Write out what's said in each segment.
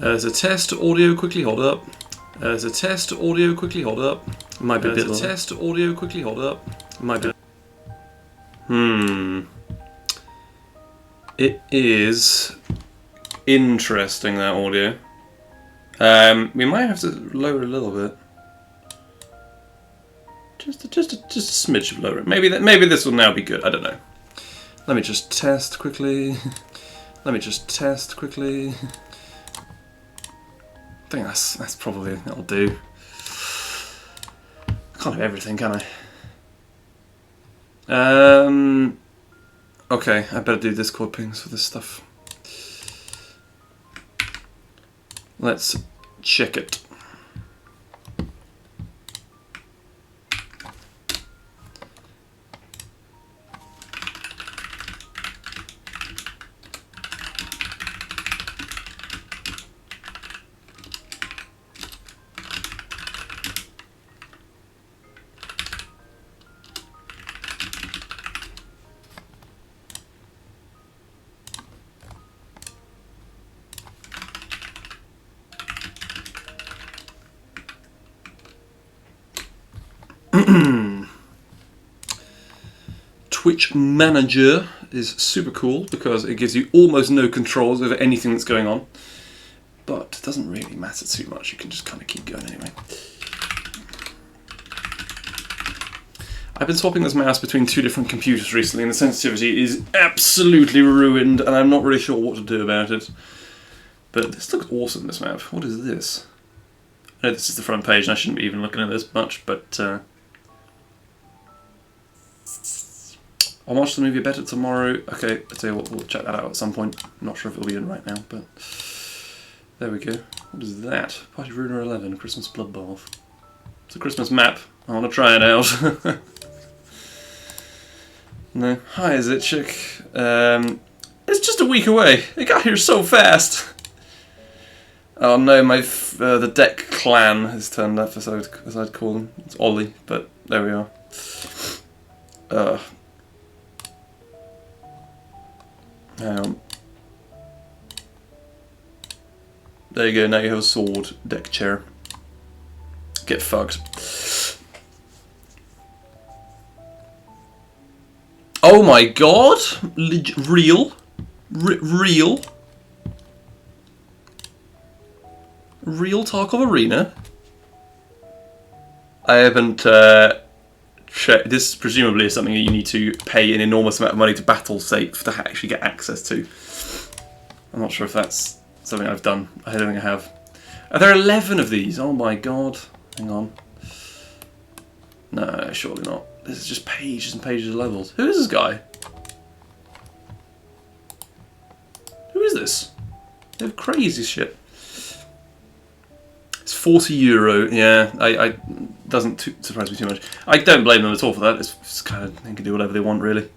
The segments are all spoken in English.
There's a test audio, quickly hold up. There's a test audio, quickly hold up. Might be a bit. Test audio, quickly hold up. Might be. It is interesting, that audio. We might have to lower it a little bit. Just a smidge of lower it. Maybe this will now be good. I don't know. Let me just test quickly. I think that's probably that'll do. I can't have everything, can I? Okay, I better do Discord pings for this stuff. Let's check it. Twitch Manager is super cool because it gives you almost no controls over anything that's going on, but it doesn't really matter too much. You can just kind of keep going anyway. I've been swapping this mouse between two different computers recently and the sensitivity is absolutely ruined and I'm not really sure what to do about it. But this looks awesome, this map. What is this? I know this is the front page and I shouldn't be even looking at this much, but I'll watch the movie better tomorrow. Okay, I'll tell you what, we'll check that out at some point. I'm not sure if it'll be in right now, but there we go. What is that? Party Ruiner 11, Christmas Bloodbath. It's a Christmas map. I want to try it out. No. Hi, is it, chick? It's just a week away. It got here so fast. Oh no, the deck clan has turned up, as I'd call them. It's Ollie, but there we are. Hang on. There you go, now you have a sword deck chair. Get fucked. Oh my god! Real? Real? Real Tarkov Arena? I haven't checked. This presumably is something that you need to pay an enormous amount of money to BattleSafe to actually get access to. I'm not sure if that's something I've done. I don't think I have. Are there 11 of these? Oh my god. Hang on. No, surely not. This is just pages and pages of levels. Who is this guy? Who is this? They have crazy shit. It's €40. Yeah, I doesn't surprise me too much. I don't blame them at all for that. It's kind of, they can do whatever they want, really.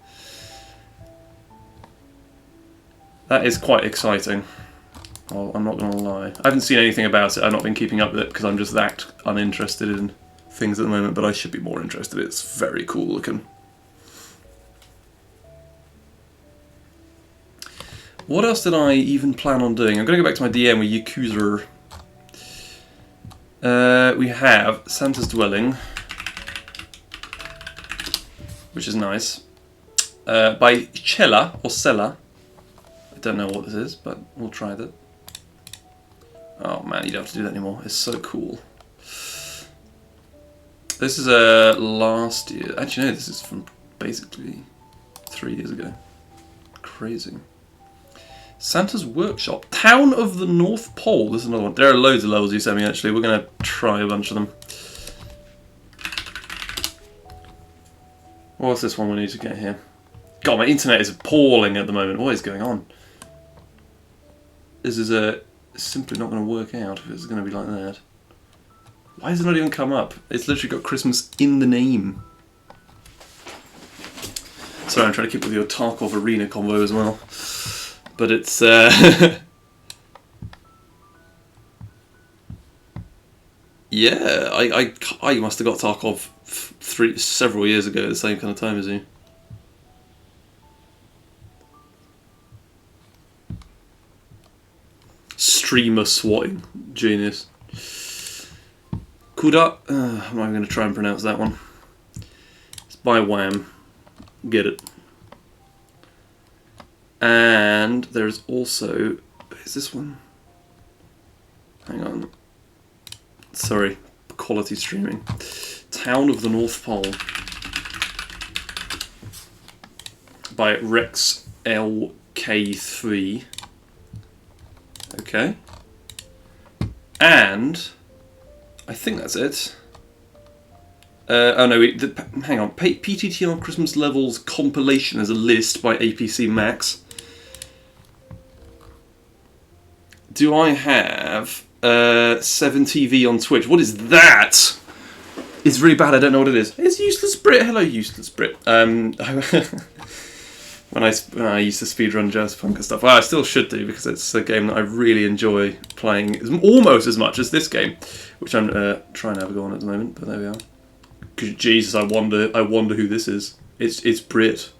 That is quite exciting. Well, I'm not going to lie. I haven't seen anything about it. I've not been keeping up with it because I'm just that uninterested in things at the moment, but I should be more interested. It's very cool looking. What else did I even plan on doing? I'm going to go back to my DM with Yakuza. We have Santa's Dwelling, which is nice, by Cella, or Sella. I don't know what this is, but we'll try that. Oh man, you don't have to do that anymore. It's so cool. This is last year. Actually, no, this is from basically 3 years ago. Crazy. Santa's Workshop. Town of the North Pole. This is another one. There are loads of levels you sent me, actually. We're going to try a bunch of them. What's this one we need to get here? God, my internet is appalling at the moment. What is going on? This is simply not going to work out if it's going to be like that. Why does it not even come up? It's literally got Christmas in the name. Sorry, I'm trying to keep with your Tarkov Arena combo as well. But it's... yeah, I must have got Tarkov several years ago at the same kind of time as you. streamer swatting. Genius. Kuda. I'm not even going to try and pronounce that one. It's by Wham. Get it. And there's also... Is this one? Hang on. Sorry. Quality streaming. Town of the North Pole. By Rex LK3. Okay. And... I think that's it. Oh no, hang on. PTTR Christmas Levels compilation as a list by APC Max. Do I have 7TV on Twitch? What is that? It's really bad. I don't know what it is. It's Useless Brit. Hello, Useless Brit. When I used to speedrun Jazz Punk and stuff, well, I still should do because it's a game that I really enjoy playing almost as much as this game, which I'm trying to have a go on at the moment. But there we are. Because Jesus, I wonder who this is. It's Brit.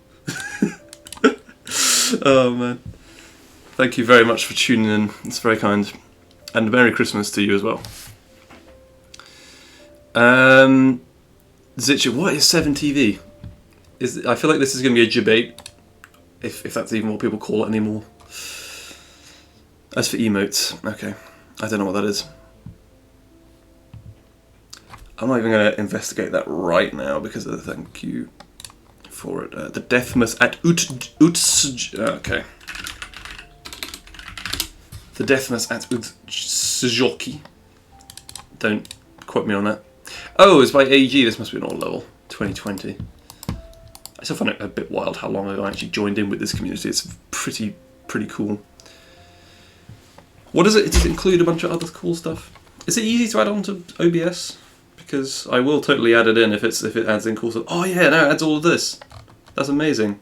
Oh man. Thank you very much for tuning in. It's very kind. And Merry Christmas to you as well. Zitcher, what is 7TV? I feel like this is going to be a debate, if that's even what people call it anymore. As for emotes, okay. I don't know what that is. I'm not even going to investigate that right now because of the thank you for it. The Deathmas at okay. The Deathmas at Utsjoki. Don't quote me on that. Oh, it's by AG. This must be an old level. 2020. I still find it a bit wild how long ago I actually joined in with this community. It's pretty cool. What is it? Does it include a bunch of other cool stuff? Is it easy to add on to OBS? Because I will totally add it in if it adds in cool stuff. Oh yeah, no, it adds all of this. That's amazing.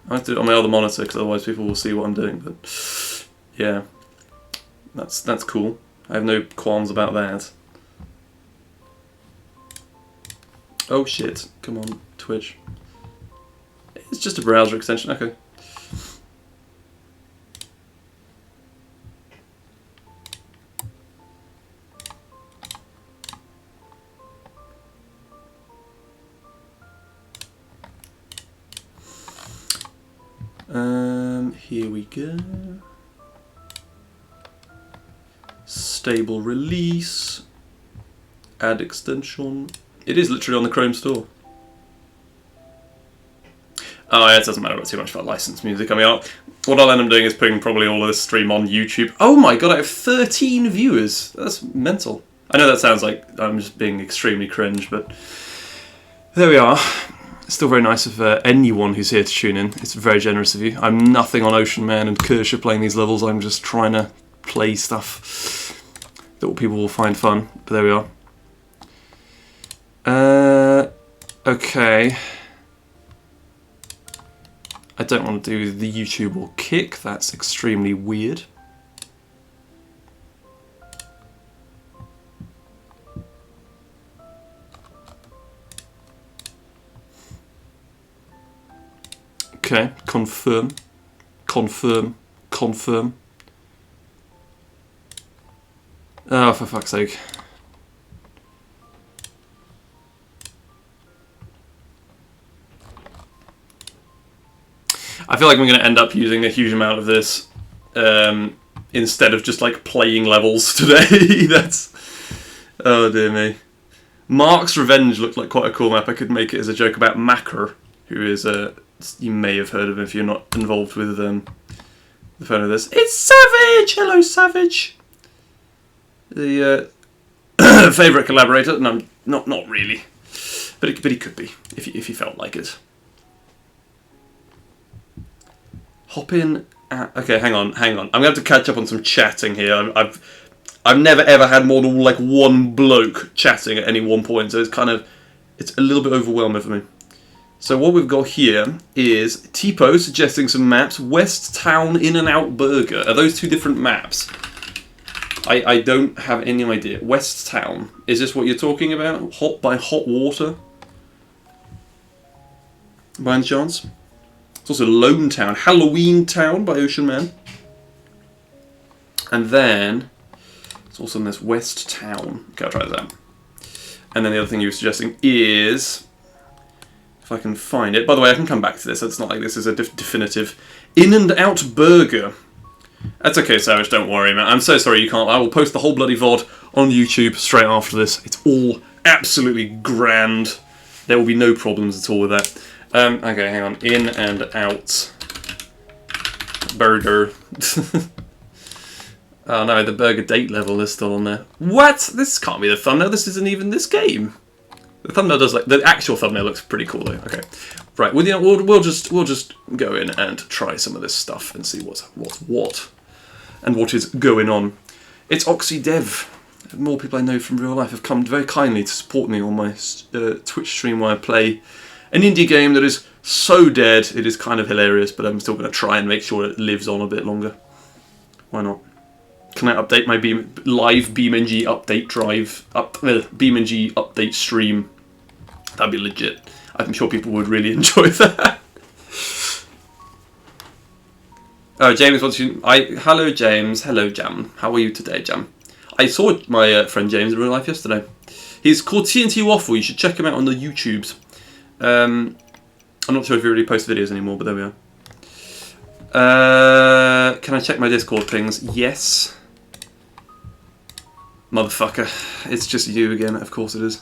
I have to do it on my other monitor because otherwise people will see what I'm doing. But yeah, that's cool. I have no qualms about that. Oh shit! Come on, Twitch. It's just a browser extension. Okay. Here we go. Stable release. Add extension. It is literally on the Chrome store. Oh yeah, it doesn't matter too much about licensed music coming out. What I'll end up doing is putting probably all of this stream on YouTube. Oh my god, I have 13 viewers. That's mental. I know that sounds like I'm just being extremely cringe, but there we are. It's still very nice of anyone who's here to tune in. It's very generous of you. I'm nothing on Ocean Man and Kershaw playing these levels. I'm just trying to play stuff that people will find fun. But there we are. Okay. I don't want to do the YouTube or kick. That's extremely weird. Okay, confirm. Oh, for fuck's sake. I feel like I'm going to end up using a huge amount of this instead of just like playing levels today. That's... Oh dear me. Mark's Revenge looked like quite a cool map. I could make it as a joke about Macker, who is you may have heard of him if you're not involved with the phone of this. It's Savage! Hello, Savage! The favourite collaborator. No, not really. But he could be, if he felt like it. Hop in. Okay, hang on. I'm gonna have to catch up on some chatting here. I've never ever had more than like one bloke chatting at any one point, so it's a little bit overwhelming for me. So what we've got here is Tipo suggesting some maps. West Town In-N-Out Burger. Are those two different maps? I don't have any idea. West Town. Is this what you're talking about? Hot by Hot Water? By any chance? It's also Lone Town. Halloween Town by Ocean Man. And then it's also in this West Town. Okay, I'll try that. And then the other thing you were suggesting is, if I can find it. By the way, I can come back to this. It's not like this is a definitive In-N-Out Burger. That's okay, Savage. Don't worry, man. I'm so sorry you can't. I will post the whole bloody VOD on YouTube straight after this. It's all absolutely grand. There will be no problems at all with that. Okay, hang on. In-N-Out Burger. Oh no, the burger date level is still on there. What? This can't be the thumbnail. This isn't even this game. The thumbnail does like the actual thumbnail looks pretty cool though. Okay, right. Well, you know, we'll just go in and try some of this stuff and see what's what and what is going on. It's OxyDev. More people I know from real life have come very kindly to support me on my Twitch stream where I play an indie game that is so dead. It is kind of hilarious, but I'm still going to try and make sure it lives on a bit longer. Why not? Can I update my live BeamNG update drive? BeamNG update stream. That'd be legit. I'm sure people would really enjoy that. Oh, James wants you. Hello, James. Hello, Jam. How are you today, Jam? I saw my friend James in real life yesterday. He's called TNT Waffle. You should check him out on the YouTubes. I'm not sure if he really posts videos anymore, but there we are. Can I check my Discord things? Yes. Motherfucker. It's just you again. Of course it is.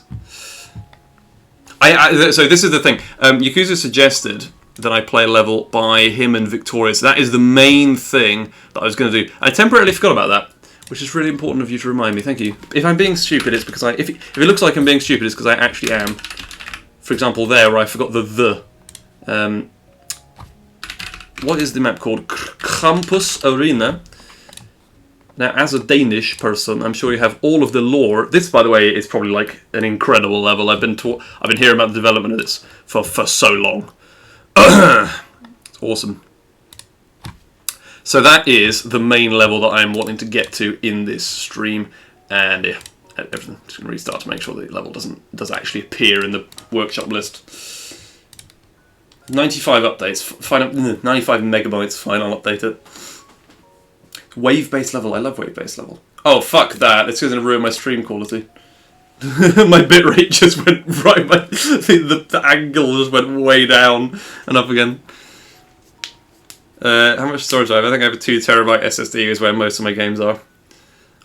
So this is the thing. Yakuza suggested that I play a level by him and Victoria. So that is the main thing that I was going to do. I temporarily forgot about that, which is really important of you to remind me. Thank you. If I'm being stupid, it's because if it looks like I'm being stupid, it's because I actually am. For example, there where I forgot the. What is the map called? Campus Arena. Now, as a Danish person, I'm sure you have all of the lore. This, by the way, is probably like an incredible level. I've been hearing about the development of this for so long. It's awesome. So that is the main level that I'm wanting to get to in this stream, and yeah, everything. Just gonna restart to make sure the level does actually appear in the workshop list. 95 updates. 95 megabytes. Final update it. Wave-based level. I love wave-based level. Oh, fuck that. It's going to ruin my stream quality. My bitrate just went right... The angle just went way down and up again. How much storage do I have? I think I have a 2 terabyte SSD is where most of my games are.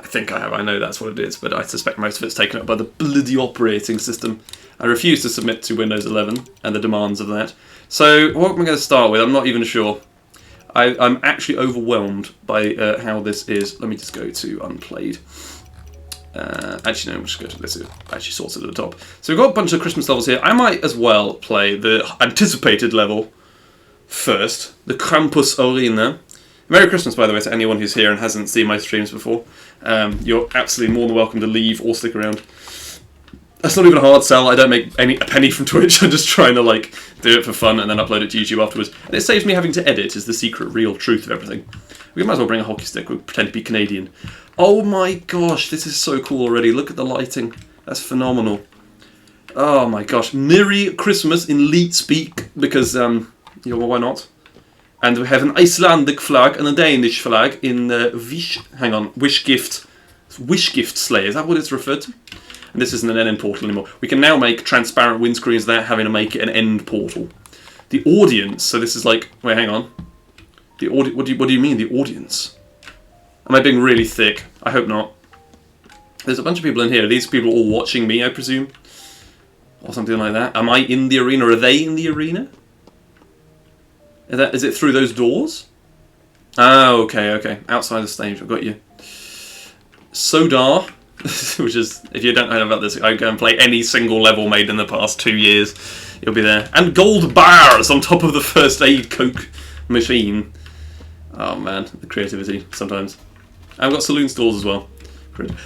I think I have. I know that's what it is, but I suspect most of it's taken up by the bloody operating system. I refuse to submit to Windows 11 and the demands of that. So, what am I going to start with? I'm not even sure. I'm actually overwhelmed by how this is. Let me just go to Unplayed. Actually, no, I'm just going to this. It actually sorts it at the top. So we've got a bunch of Christmas levels here. I might as well play the anticipated level first. The Krampus Arena. Merry Christmas, by the way, to anyone who's here and hasn't seen my streams before. You're absolutely more than welcome to leave or stick around. That's not even a hard sell. I don't make a penny from Twitch. I'm just trying to like do it for fun and then upload it to YouTube afterwards. And it saves me having to edit. Is the secret, real truth of everything. We might as well bring a hockey stick. We'll pretend to be Canadian. Oh my gosh, this is so cool already. Look at the lighting. That's phenomenal. Oh my gosh, Merry Christmas in Leet speak because you know, why not? And we have an Icelandic flag and a Danish flag in Wish Gift Sleigh. Is that what it's referred to? And this isn't an end portal anymore. We can now make transparent windscreens without having to make it an end portal. The audience. So this is like. Wait, hang on. The audi. What do you mean the audience? Am I being really thick? I hope not. There's a bunch of people in here. Are these people all watching me, I presume, or something like that. Am I in the arena? Are they in the arena? Is it through those doors? Oh, okay. Outside the stage. I've got you. Sodar. Which is, if you don't know about this, I go and play any single level made in the past 2 years. You'll be there. And gold bars on top of the first aid Coke machine. Oh man, the creativity sometimes. I've got saloon stalls as well.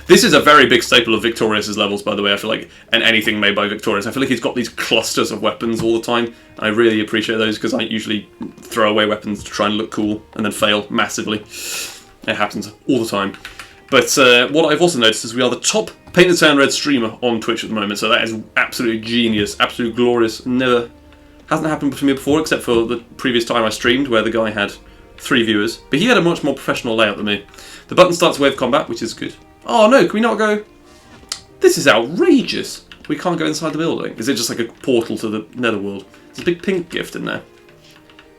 This is a very big staple of Victorious' levels, by the way, I feel like, and anything made by Victorious. I feel like he's got these clusters of weapons all the time. I really appreciate those because I usually throw away weapons to try and look cool and then fail massively. It happens all the time. But what I've also noticed is we are the top Painted Sand Red streamer on Twitch at the moment, so that is absolutely genius, absolutely glorious. Hasn't happened to me before, except for the previous time I streamed, where the guy had 3 viewers, but he had a much more professional layout than me. The button starts wave combat, which is good. Oh no, can we not go? This is outrageous. We can't go inside the building. Is it just like a portal to the netherworld? There's a big pink gift in there.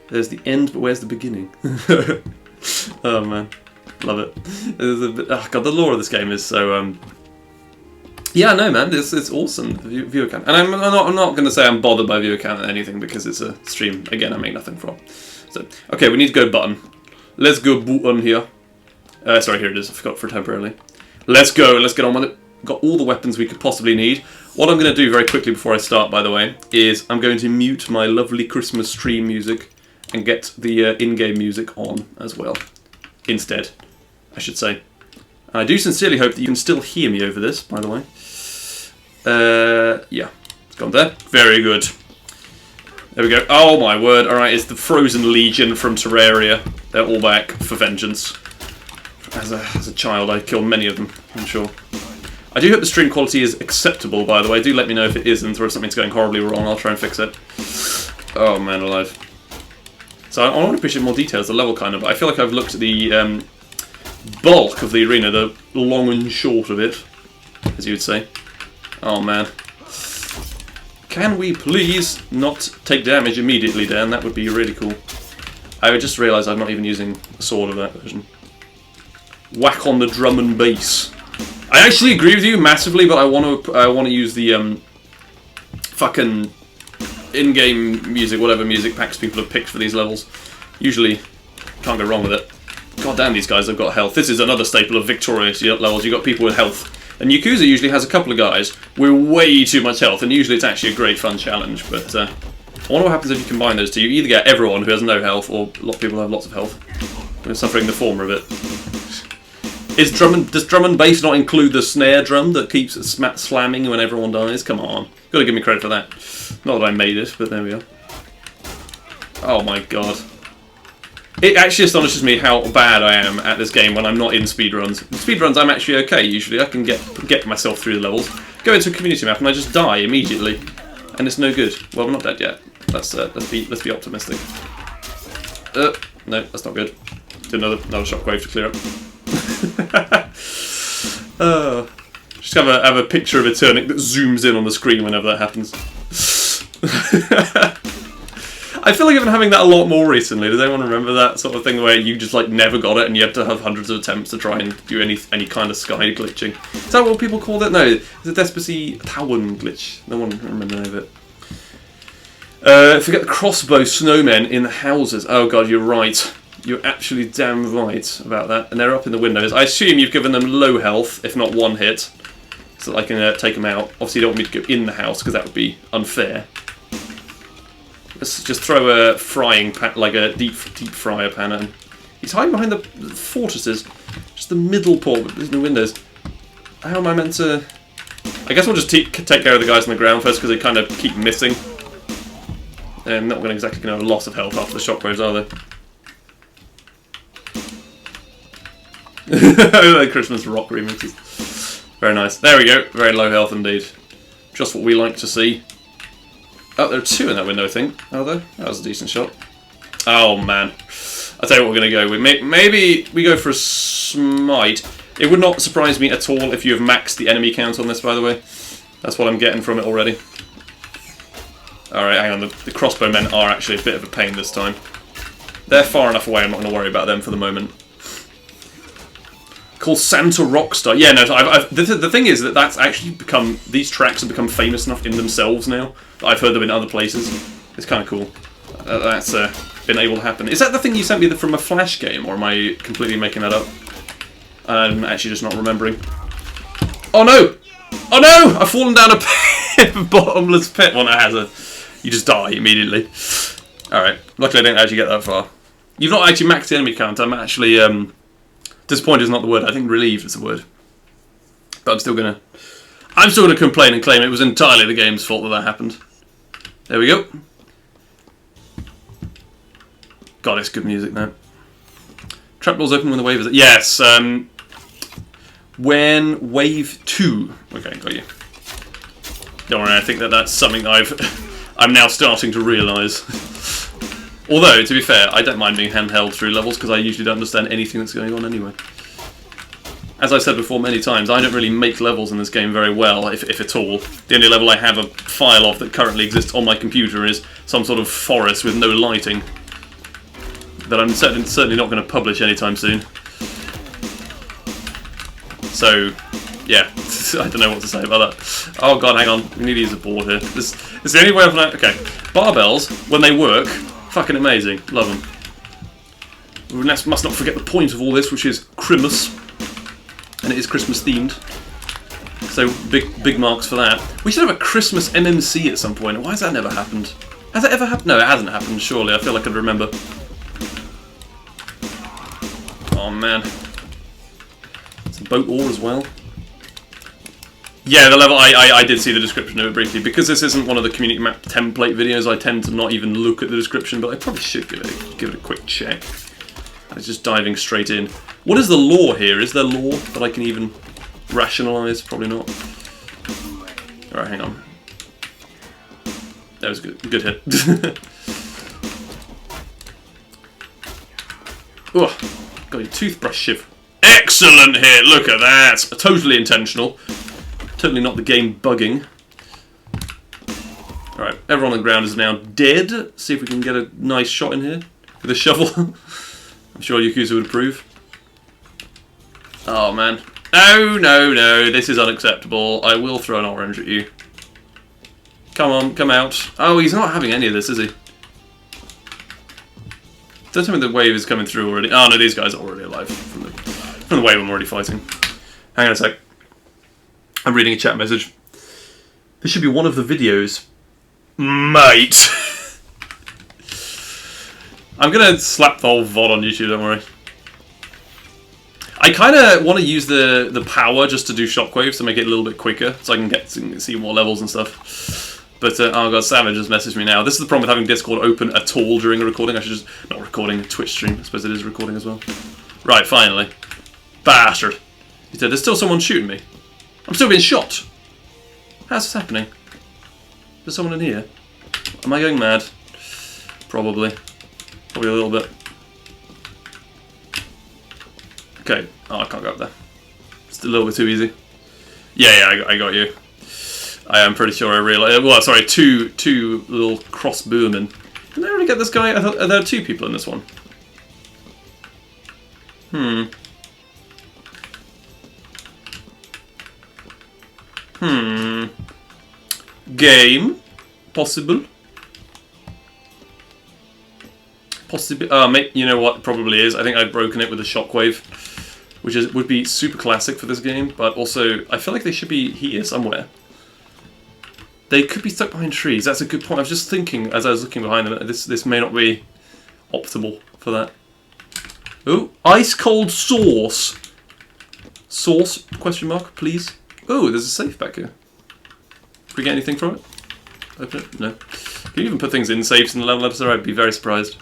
There's the end, but where's the beginning? Oh man, love it. Oh god, the lore of this game is so. Yeah, no man, it's awesome. The viewer count, and I'm not going to say I'm bothered by viewer count or anything because it's a stream. Again, I make nothing from. So okay, we need to go button. Let's go button here. Sorry, here it is. I forgot for temporarily. Let's go. Let's get on with it. Got all the weapons we could possibly need. What I'm going to do very quickly before I start, by the way, is I'm going to mute my lovely Christmas stream music and get the in-game music on as well. Instead, I should say. I do sincerely hope that you can still hear me over this, by the way. Yeah, it's gone there. Very good. There we go. Oh my word. Alright, it's the Frozen Legion from Terraria. They're all back for vengeance. As a child, I killed many of them, I'm sure. I do hope the stream quality is acceptable, by the way. Do let me know if it isn't, or if something's going horribly wrong. I'll try and fix it. Oh man alive. So I want to push in more details, the level kind of, but I feel like I've looked at the bulk of the arena, the long and short of it, as you would say. Oh man. Can we please not take damage immediately, Dan? That would be really cool. I just realised I'm not even using the sword of that version. Whack on the drum and bass. I actually agree with you massively, but I want to use the fucking in-game music, whatever music packs people have picked for these levels. Usually, can't go wrong with it. God damn, these guys have got health. This is another staple of victorious levels. You've got people with health. And Yakuza usually has a couple of guys with way too much health, and usually it's actually a great fun challenge. But I wonder what happens if you combine those two. You either get everyone who has no health, or a lot of people who have lots of health. We're suffering the former of it. Does drum and bass not include the snare drum that keeps slamming when everyone dies? Come on. Gotta give me credit for that. Not that I made it, but there we are. Oh my god. It actually astonishes me how bad I am at this game when I'm not in speedruns. In speedruns I'm actually okay usually. I can get myself through the levels. Go into a community map and I just die immediately. And it's no good. Well, we're not dead yet. Let's be optimistic. No, that's not good. Do another shockwave to clear up. Just have a picture of Eternic that zooms in on the screen whenever that happens. I feel like I've been having that a lot more recently. Does anyone remember that sort of thing where you just like never got it and you have to have hundreds of attempts to try and do any kind of sky glitching? Is that what people called it? No, it's a Despacito Town glitch. No one remember any of it. Forget the crossbow snowmen in the houses. Oh god, you're right. You're actually damn right about that. And they're up in the windows. I assume you've given them low health, if not one hit, so that I can take them out. Obviously you don't want me to go in the house because that would be unfair. Let's just throw a frying pan, like a deep fryer pan at him. He's hiding behind the fortresses. Just the middle port with the windows. How am I meant to... I guess we'll just take care of the guys on the ground first because they kind of keep missing. And not exactly going to have a lot of health after the shockwaves, are they? Christmas rock remixes. Very nice. There we go. Very low health indeed. Just what we like to see. Oh, there are two in that window, I think. Are there? That was a decent shot. Oh, man. I'll tell you what we're going to go with. Maybe we go for a smite. It would not surprise me at all if you have maxed the enemy count on this, by the way. That's what I'm getting from it already. Alright, hang on. The crossbow men are actually a bit of a pain this time. They're far enough away, I'm not going to worry about them for the moment. Called Santa Rockstar. Yeah, no, the thing is that that's actually become... These tracks have become famous enough in themselves now. That I've heard them in other places. It's kind of cool. That's been able to happen. Is that the thing you sent me from a Flash game, or am I completely making that up? I'm actually just not remembering. Oh no! Oh no! I've fallen down a pit, bottomless pit. Well, no, it hasn't. You just die immediately. Alright, luckily I didn't actually get that far. You've not actually maxed the enemy count. I'm actually... disappointed is not the word. I think relieved is the word. But I'm still gonna complain and claim it was entirely the game's fault that happened. There we go. God, it's good music now. Trapdoors open when the wave is... Yes, when wave 2... Okay, got you. Don't worry, I think that's something I'm now starting to realise. Although, to be fair, I don't mind being handheld through levels because I usually don't understand anything that's going on anyway. As I said before many times, I don't really make levels in this game very well, if at all. The only level I have a file of that currently exists on my computer is some sort of forest with no lighting. That I'm certainly not going to publish anytime soon. So, yeah, I don't know what to say about that. Oh god, hang on, we need to use a board here. This is the only way of... Okay, barbells, when they work, fucking amazing. Love them. We must not forget the point of all this, which is Christmas. And it is Christmas themed. So big marks for that. We should have a Christmas MMC at some point. Why has that never happened? Has it ever happened? No, it hasn't happened, surely. I feel like I'd remember. Oh man. Some boat ore as well. Yeah, the level, I did see the description of it briefly. Because this isn't one of the community map template videos, I tend to not even look at the description, but I probably should give it a quick check. It's just diving straight in. What is the lore here? Is there lore that I can even rationalise? Probably not. Alright, hang on. That was good. Good hit. Oh, got your toothbrush shiv. Excellent hit! Look at that! Totally intentional. Totally not the game bugging. Alright, everyone on the ground is now dead. See if we can get a nice shot in here with a shovel. I'm sure Yakuza would approve. Oh man. No, no, no, this is unacceptable. I will throw an orange at you. Come on, come out. Oh, he's not having any of this, is he? Don't tell me the wave is coming through already. Oh no, these guys are already alive from the wave I'm already fighting. Hang on a sec. I'm reading a chat message. This should be one of the videos. Mate! I'm gonna slap the whole VOD on YouTube, don't worry. I kind of want to use the power just to do shockwaves to make it a little bit quicker, so I can get to see more levels and stuff. But, oh god, Savage has messaged me now. This is the problem with having Discord open at all during a recording. I should just... Not recording, a Twitch stream. I suppose it is recording as well. Right, finally. Bastard. He said, there's still someone shooting me. I'm still being shot. How's this happening? There's someone in here. Am I going mad? Probably. Probably a little bit. Okay. Oh, I can't go up there. It's a little bit too easy. Yeah, I got you. I am pretty sure I realised... Well, sorry, two little crossbowmen. Did I already get this guy? I thought there are two people in this one. Game. Possible. Possibly. Mate, you know what? It probably is. I think I've broken it with a shockwave, which would be super classic for this game. But also, I feel like they should be here somewhere. They could be stuck behind trees. That's a good point. I was just thinking as I was looking behind them. This may not be optimal for that. Oh, ice cold sauce. Sauce? Question mark, please. Oh, there's a safe back here. Can we get anything from it? Open it? No. Can you even put things in safes in the level editor? I'd be very surprised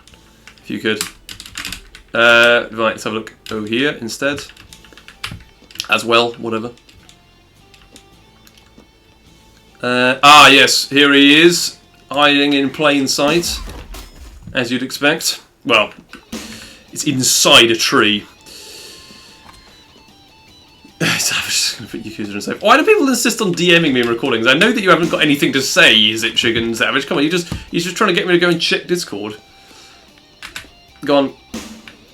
if you could. Right, let's have a look over here instead. As well, whatever. Yes, here he is, hiding in plain sight, as you'd expect. Well, it's inside a tree. I'm just going to put Yakuza in safe. Why do people insist on DMing me in recordings? I know that you haven't got anything to say, is it, Chicken Savage? Come on, you're just trying to get me to go and check Discord. Go on.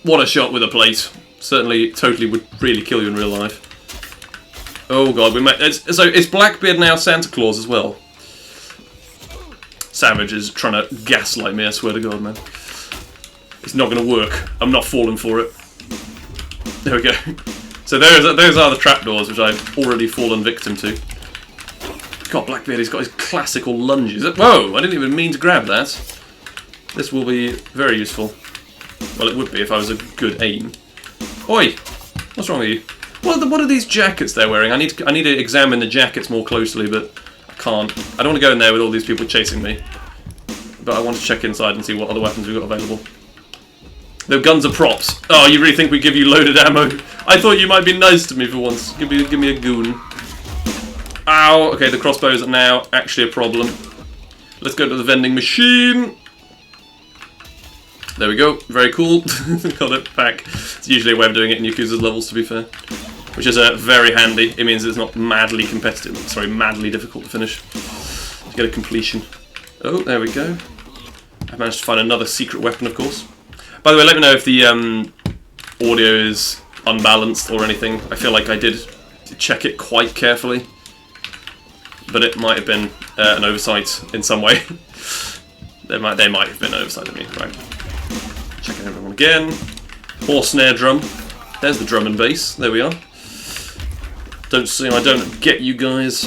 What a shot with a plate. Certainly, totally would really kill you in real life. Oh god, we might. So it's Blackbeard now Santa Claus as well. Savage is trying to gaslight me, I swear to god, man. It's not going to work. I'm not falling for it. There we go. So those are the trapdoors, which I've already fallen victim to. God, Blackbeard, he's got his classical lunges. Whoa, I didn't even mean to grab that. This will be very useful. Well, it would be if I was a good aim. Oi! What's wrong with you? What are these jackets they're wearing? I need to examine the jackets more closely, but I can't. I don't want to go in there with all these people chasing me. But I want to check inside and see what other weapons we've got available. The guns are props. Oh, you really think we give you loaded ammo? I thought you might be nice to me for once. Give me a goon. Ow! Okay, the crossbows are now actually a problem. Let's go to the vending machine. There we go. Very cool. Got it back. It's usually a way of doing it in Yakuza's levels, to be fair. Which is very handy. It means it's not madly competitive. Sorry, madly difficult to finish. To get a completion. Oh, there we go. I managed to find another secret weapon, of course. By the way, let me know if the audio is unbalanced or anything. I feel like I did check it quite carefully. But it might have been an oversight in some way. They might have been an oversight, I mean. Right. Checking everyone again. Horse snare drum. There's the drum and bass. There we are. I don't get you guys.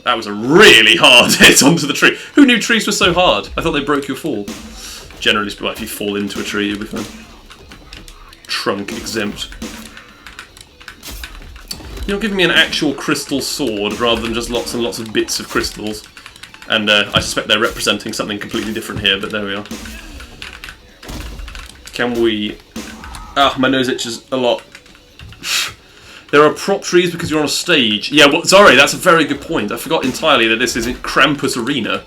That was a really hard hit onto the tree. Who knew trees were so hard? I thought they broke your fall. Generally speaking, if you fall into a tree, you'll be fine. Trunk exempt. You're giving me an actual crystal sword rather than just lots and lots of bits of crystals. And I suspect they're representing something completely different here, but there we are. Can we... Ah, my nose itches a lot. There are prop trees because you're on a stage. Yeah, well, sorry, that's a very good point. I forgot entirely that this is Krampus Arena.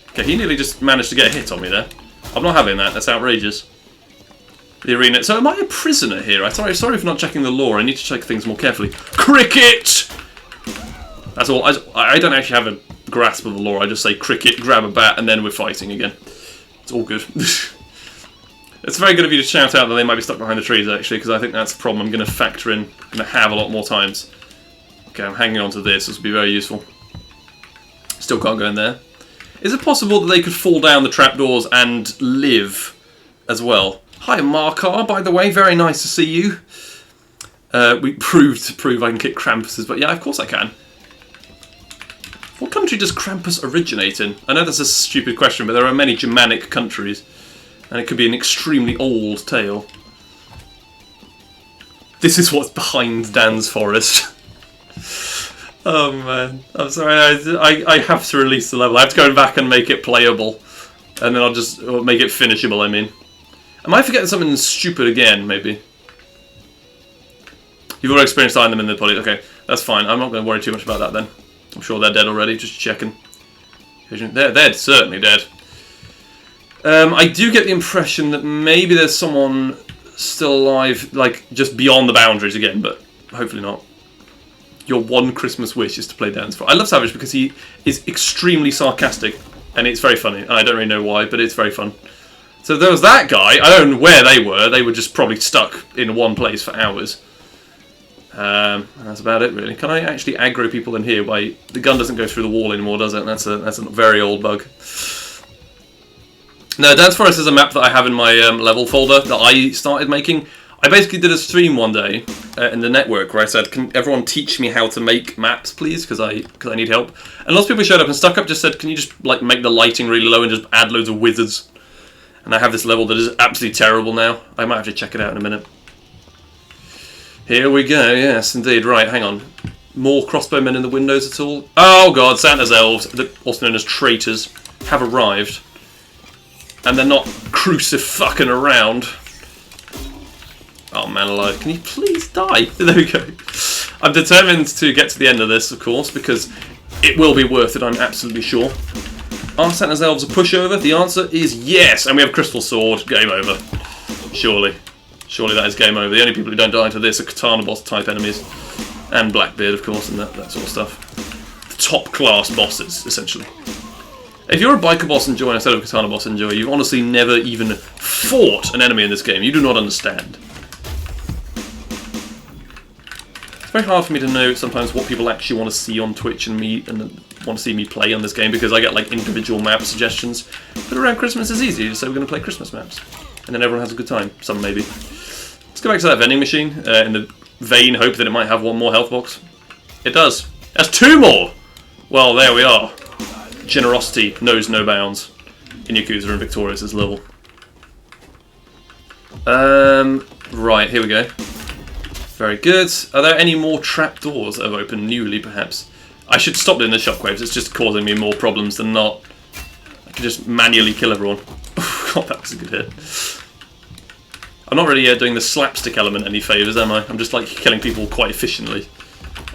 Okay, he nearly just managed to get a hit on me there. I'm not having that, that's outrageous. The arena. So am I a prisoner here? Sorry for not checking the lore. I need to check things more carefully. Cricket! That's all. I don't actually have a grasp of the lore. I just say cricket, grab a bat, and then we're fighting again. It's all good. It's very good of you to shout out that they might be stuck behind the trees, actually, because I think that's a problem I'm going to factor in. I'm going to have a lot more times. Okay, I'm hanging on to this. This will be very useful. Still can't go in there. Is it possible that they could fall down the trapdoors and live as well? Hi, Markar, by the way. Very nice to see you. We proved to prove I can kick Krampuses, but yeah, of course I can. What country does Krampus originate in? I know that's a stupid question, but there are many Germanic countries. And it could be an extremely old tale. This is what's behind Dan's forest. Oh man, I'm sorry, I have to release the level. I have to go back and make it playable. And then I'll just make it finishable, I mean. Am I forgetting something stupid again, maybe? You've already experienced them in the body. Okay, that's fine. I'm not going to worry too much about that then. I'm sure they're dead already, just checking. They're certainly dead. I do get the impression that maybe there's someone still alive, like, just beyond the boundaries again, but hopefully not. Your one Christmas wish is to play Dance For. I love Savage because he is extremely sarcastic, and it's very funny. And I don't really know why, but it's very fun. So there was that guy. I don't know where they were. They were just probably stuck in one place for hours. And that's about it, really. Can I actually aggro people in here? The gun doesn't go through the wall anymore, does it? That's a very old bug. No, Dance Forest is a map that I have in my level folder that I started making. I basically did a stream one day in the network where I said, can everyone teach me how to make maps, please? Because I need help. And lots of people showed up, and Stuck Up just said, can you just like make the lighting really low and just add loads of wizards? And I have this level that is absolutely terrible now. I might have to check it out in a minute. Here we go, yes, indeed. Right, hang on. More crossbowmen in the windows at all? Oh god, Santa's elves, also known as traitors, have arrived. And they're not crucifying around. Oh man alive, can you please die? There we go. I'm determined to get to the end of this, of course, because it will be worth it, I'm absolutely sure. Are Santa's elves a pushover? The answer is yes, and we have Crystal Sword. Game over. Surely. Surely that is game over. The only people who don't die to this are Katana boss type enemies. And Blackbeard, of course, and that sort of stuff. The top class bosses, essentially. If you're a biker boss and joy instead of a katana boss and joy, you've honestly never even fought an enemy in this game. You do not understand. It's very hard for me to know sometimes what people actually want to see on Twitch and want to see me play on this game because I get like individual map suggestions. But around Christmas it's easy to say we're going to play Christmas maps. And then everyone has a good time. Some maybe. Let's go back to that vending machine in the vain hope that it might have one more health box. It does. That's 2 more! Well, there we are. Generosity knows no bounds in Yakuza and Victorious' level. Right, here we go. Very good. Are there any more trapdoors that have opened newly, perhaps? I should stop doing the shockwaves, it's just causing me more problems than not. I can just manually kill everyone. Oh god, that was a good hit. I'm not really doing the slapstick element any favours, am I? I'm just like killing people quite efficiently.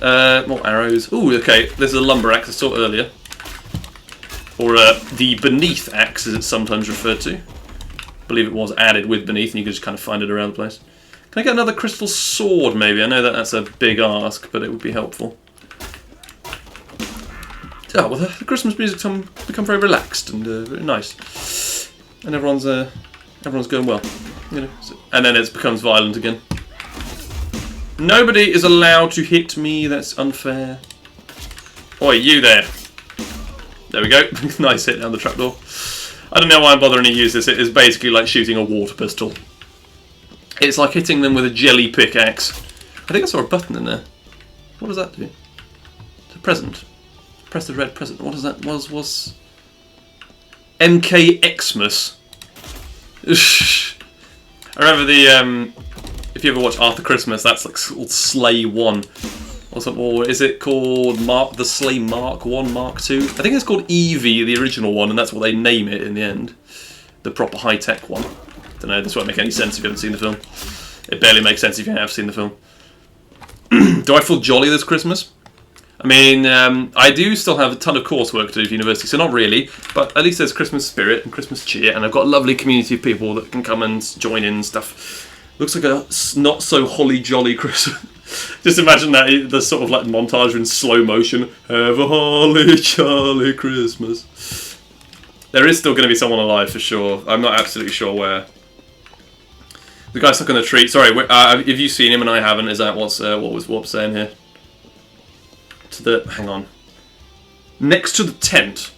More arrows. Ooh, okay, there's a lumber axe I saw earlier. or the Beneath axe, as it's sometimes referred to. I believe it was added with Beneath, and you can just kind of find it around the place. Can I get another crystal sword, maybe? I know that that's a big ask, but it would be helpful. Oh, well, the Christmas music's become very relaxed and very nice, and everyone's going well, you know. And then it becomes violent again. Nobody is allowed to hit me. That's unfair. Oi, you there! There we go. Nice hit down the trapdoor. I don't know why I'm bothering to use this. It is basically like shooting a water pistol. It's like hitting them with a jelly pickaxe. I think I saw a button in there. What does that do? It's a present. Press the red present. What does that was MK Xmas. I remember the if you ever watch Arthur Christmas, that's like called Slay 1. Or is it called the Slay Mark 1, Mark 2? I think it's called Eevee, the original one, and that's what they name it in the end. The proper high-tech one. Don't know, this won't make any sense if you haven't seen the film. It barely makes sense if you have seen the film. Do I feel jolly this Christmas? I mean, I do still have a ton of coursework to do for university, so not really, but at least there's Christmas spirit and Christmas cheer, and I've got a lovely community of people that can come and join in and stuff. Looks like a not so holly jolly Christmas. Just imagine that, the sort of like montage in slow motion. Have a holly jolly Christmas. There is still going to be someone alive for sure. I'm not absolutely sure where. The guy stuck on the tree. Sorry, have you seen him and I haven't? Is that what was Warp saying here? To the, hang on. Next to the tent.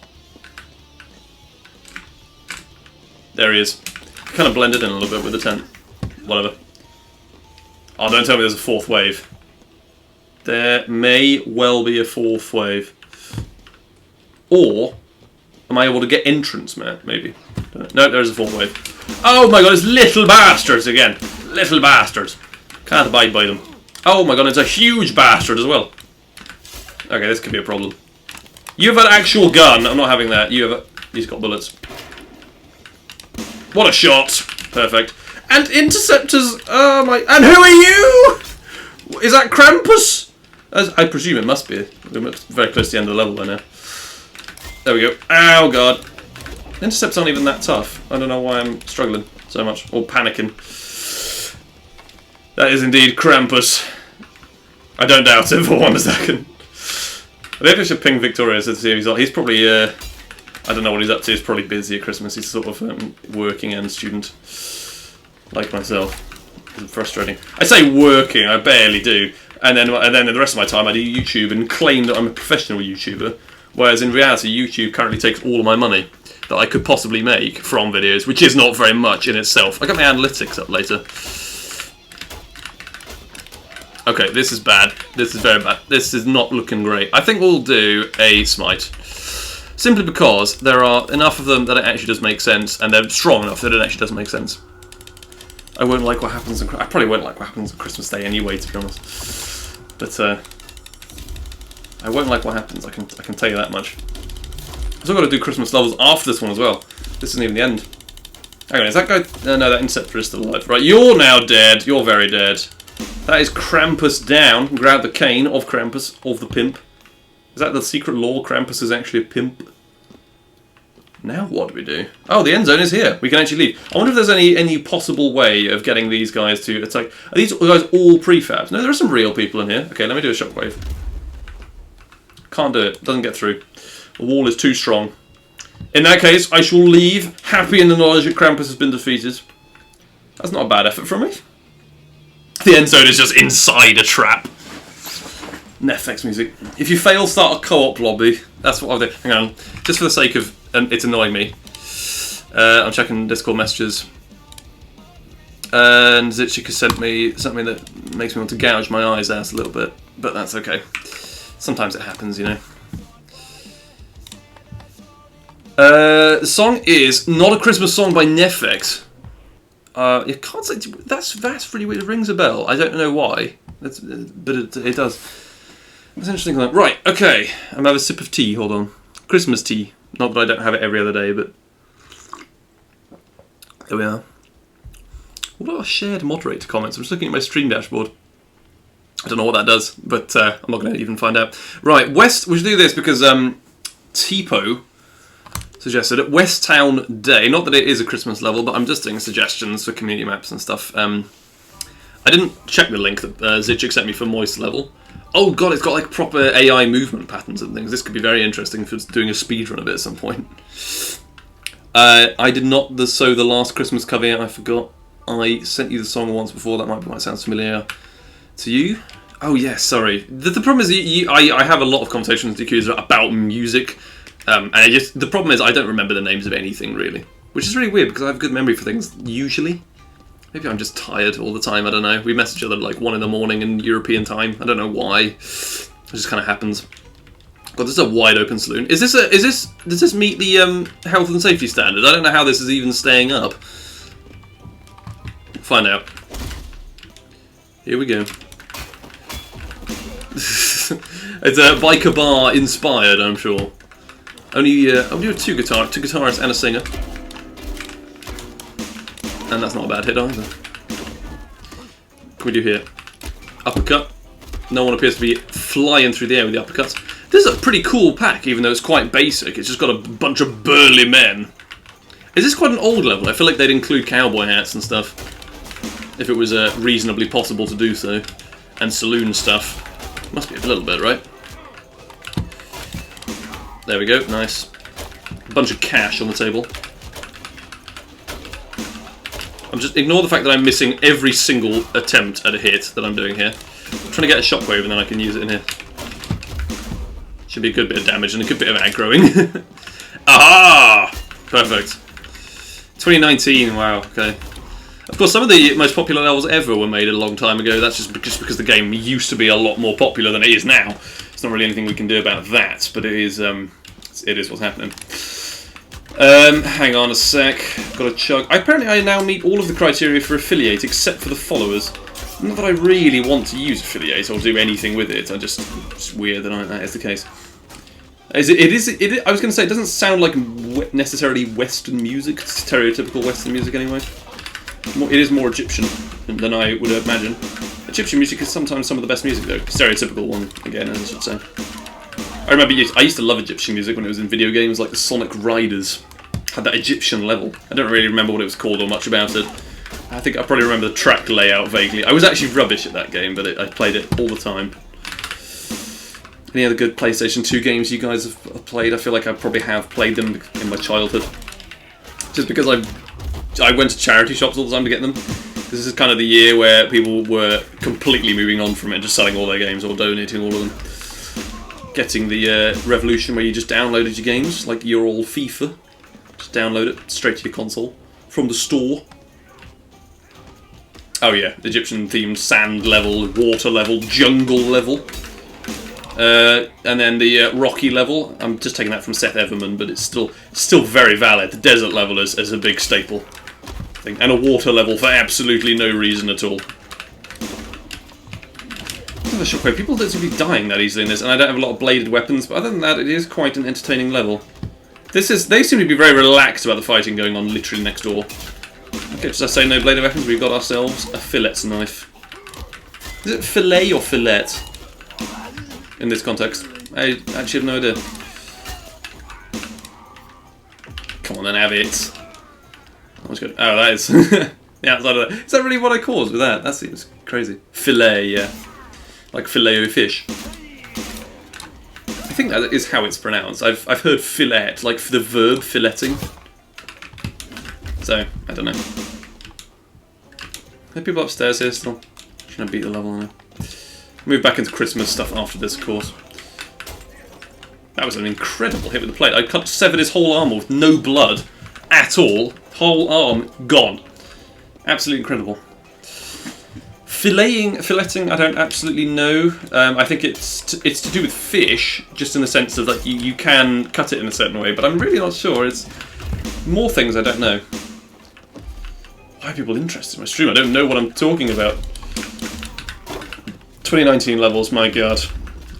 There he is. Kind of blended in a little bit with the tent. Whatever. Oh, don't tell me there's a fourth wave. There may well be a fourth wave. Or, am I able to get entrance, man? Maybe. No, there's a fourth wave. Oh my god, it's little bastards again. Little bastards. Can't abide by them. Oh my god, it's a huge bastard as well. Okay, this could be a problem. You have an actual gun. I'm not having that. He's got bullets. What a shot. Perfect. And interceptors. Oh my. And who are you? Is that Krampus? I presume it must be. We're very close to the end of the level by now. There we go. Oh god. Intercepts aren't even that tough. I don't know why I'm struggling so much. Or panicking. That is indeed Krampus. I don't doubt it for 1 second. I think I should ping Victoria to see if he's probably, I don't know what he's up to. He's probably busy at Christmas. He's sort of working and student, like myself. It's frustrating. I say working, I barely do. And then the rest of my time I do YouTube and claim that I'm a professional YouTuber. Whereas in reality, YouTube currently takes all of my money that I could possibly make from videos, which is not very much in itself. I got my analytics up later. Okay, this is bad. This is very bad. This is not looking great. I think we'll do a smite. Simply because there are enough of them that it actually does make sense, and they're strong enough that it actually does make sense. I won't like what happens. I probably won't like what happens on Christmas Day anyway, to be honest. But I won't like what happens. I can tell you that much. I've still got to do Christmas levels after this one as well. This isn't even the end. Hang on, is that guy? No, that Interceptor is still alive. Right, you're now dead. You're very dead. That is Krampus down. Grab the cane of Krampus, of the pimp. Is that the secret lore? Krampus is actually a pimp. Now what do we do? Oh, the end zone is here. We can actually leave. I wonder if there's any possible way of getting these guys to attack. Are these guys all prefabs? No, there are some real people in here. Okay, let me do a shockwave. Can't do it. Doesn't get through. The wall is too strong. In that case, I shall leave, happy in the knowledge that Krampus has been defeated. That's not a bad effort from me. The end zone is just inside a trap. Netflix music. If you fail, start a co-op lobby. That's what I'll do. Hang on. Just for the sake of it's annoying me. I'm checking Discord messages. And Zitchika sent me something that makes me want to gouge my eyes out a little bit. But that's okay. Sometimes it happens, you know. The song is not a Christmas song by Netflix. You can't say that's really weird. It rings a bell. I don't know why, but it does. It's interesting. Right, okay. I'm gonna have a sip of tea. Hold on, Christmas tea. Not that I don't have it every other day, but there we are. What are our shared moderator comments? I'm just looking at my stream dashboard. I don't know what that does, but I'm not going to even find out. Right, West. We should do this because Tipo suggested at West Town Day. Not that it is a Christmas level, but I'm just doing suggestions for community maps and stuff. I didn't check the link that Zitchik sent me for Moist level. Oh god, it's got like proper AI movement patterns and things. This could be very interesting for doing a speedrun of it at some point. I did not so the last Christmas cover, I forgot. I sent you the song once before, that might sound familiar to you. Oh yes, sorry. The problem is I have a lot of conversations with Yakuza about music, and the problem is I don't remember the names of anything really, which is really weird because I have good memory for things usually. Maybe I'm just tired all the time, I don't know. We mess each other at like 1 in the morning in European time. I don't know why. It just kind of happens. God, this is a wide open saloon. Does this meet the health and safety standard? I don't know how this is even staying up. Find out. Here we go. It's a biker bar inspired, I'm sure. Only two guitarists and a singer. And that's not a bad hit either. What can we do here? Uppercut. No one appears to be flying through the air with the uppercuts. This is a pretty cool pack, even though it's quite basic. It's just got a bunch of burly men. Is this quite an old level? I feel like they'd include cowboy hats and stuff, if it was reasonably possible to do so. And saloon stuff. Must be a little bit, right? There we go, nice. A bunch of cash on the table. Ignore the fact that I'm missing every single attempt at a hit that I'm doing here. I'm trying to get a shockwave and then I can use it in here. Should be a good bit of damage and a good bit of aggroing. Aha! Perfect. 2019, wow, okay. Of course, some of the most popular levels ever were made a long time ago. That's just because the game used to be a lot more popular than it is now. There's not really anything we can do about that, but it is what's happening. Hang on a sec. Got a chug. Apparently I now meet all of the criteria for affiliate except for the followers. Not that I really want to use affiliate or do anything with it. It's weird that that is the case. I was going to say, it doesn't sound like necessarily Western music, stereotypical Western music anyway. It is more Egyptian than I would imagine. Egyptian music is sometimes some of the best music though. Stereotypical one, again, I should say. I remember I used to love Egyptian music when it was in video games, like the Sonic Riders had that Egyptian level. I don't really remember what it was called or much about it. I think I probably remember the track layout vaguely. I was actually rubbish at that game, but I played it all the time. Any other good PlayStation 2 games you guys have played? I feel like I probably have played them in my childhood. Just because I went to charity shops all the time to get them. This is kind of the year where people were completely moving on from it, just selling all their games or donating all of them. Getting the revolution where you just downloaded your games, like your old FIFA. Just download it straight to your console from the store. Oh yeah, Egyptian themed sand level, water level, jungle level. And then the rocky level. I'm just taking that from Seth Everman, but it's still very valid. The desert level is a big staple thing. And a water level for absolutely no reason at all. The shockwave. People don't seem to be dying that easily in this, and I don't have a lot of bladed weapons, but other than that, it is quite an entertaining level. They seem to be very relaxed about the fighting going on literally next door. Okay, just I say no bladed weapons, we've got ourselves a fillet's knife. Is it fillet or fillet? In this context. I actually have no idea. Come on then, have it. That was good. Oh, that is... the outside of that. Is that really what I caused with that? That seems crazy. Fillet, yeah. Like filet o fish. I think that is how it's pronounced. I've heard fillet, like the verb filleting. So, I don't know. Are there people upstairs here still? Should I beat the level now? Move back into Christmas stuff after this, of course. That was an incredible hit with the plate. I severed his whole arm with no blood at all. Whole arm gone. Absolutely incredible. Filleting, I don't absolutely know. I think it's to do with fish, just in the sense of that you can cut it in a certain way, but I'm really not sure. It's more things I don't know. Why are people interested in my stream? I don't know what I'm talking about. 2019 levels, my god.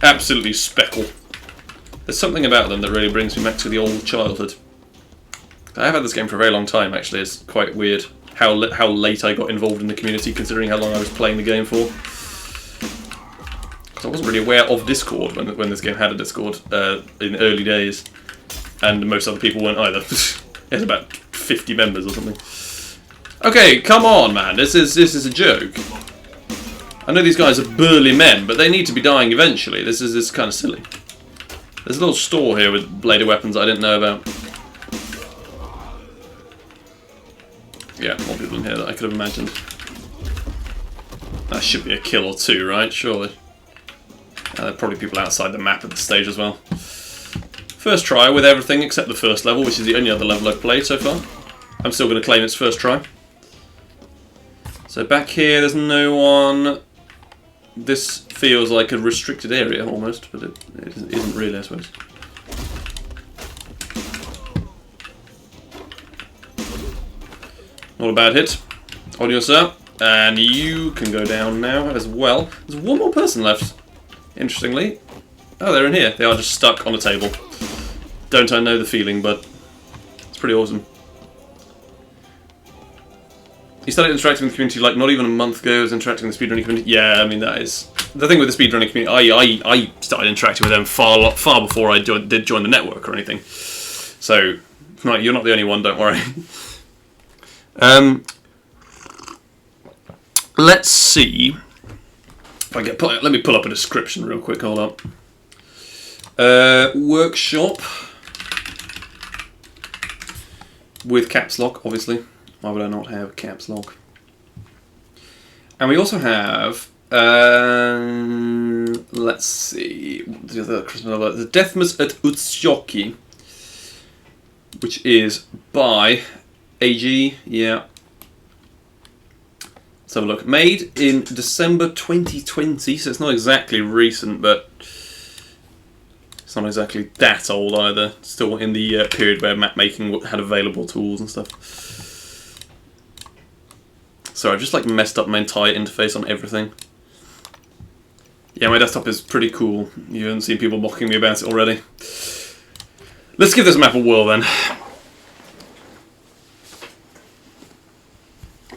Absolutely speckle. There's something about them that really brings me back to the old childhood. I have had this game for a very long time, actually. It's quite weird how late I got involved in the community, considering how long I was playing the game for. Because I wasn't really aware of Discord when this game had a Discord in early days. and most other people weren't either. It had about 50 members or something. Okay, come on, man. This is a joke. I know these guys are burly men, but they need to be dying eventually. This is kind of silly. There's a little store here with bladed weapons I didn't know about. Yeah, more people in here that I could have imagined. That should be a kill or two, right? Surely. There are probably people outside the map at this stage as well. First try with everything except the first level, which is the only other level I've played so far. I'm still going to claim it's first try. So back here, there's no one. This feels like a restricted area almost, but it isn't really, I suppose. Not a bad hit. Audio, sir. And you can go down now as well. There's one more person left, interestingly. Oh, they're in here. They are just stuck on a table. Don't I know the feeling, but it's pretty awesome. He started interacting with the community like not even a month ago. He was interacting with the speedrunning community. Yeah, I mean that is the thing with the speedrunning community. I started interacting with them far before I did join the network or anything. So, no, you're not the only one. Don't worry. Let's see if I get. Let me pull up a description real quick. Hold up. Workshop with caps lock, obviously. Why would I not have caps lock? And we also have, let's see, the other Christmas novel, The Deathmas at Utsjoki, which is by AG, yeah. Let's have a look. Made in December 2020, so it's not exactly recent, but it's not exactly that old either. Still in the period where map making had available tools and stuff. So I just like messed up my entire interface on everything. Yeah, my desktop is pretty cool. You haven't seen people mocking me about it already. Let's give this map a whirl then.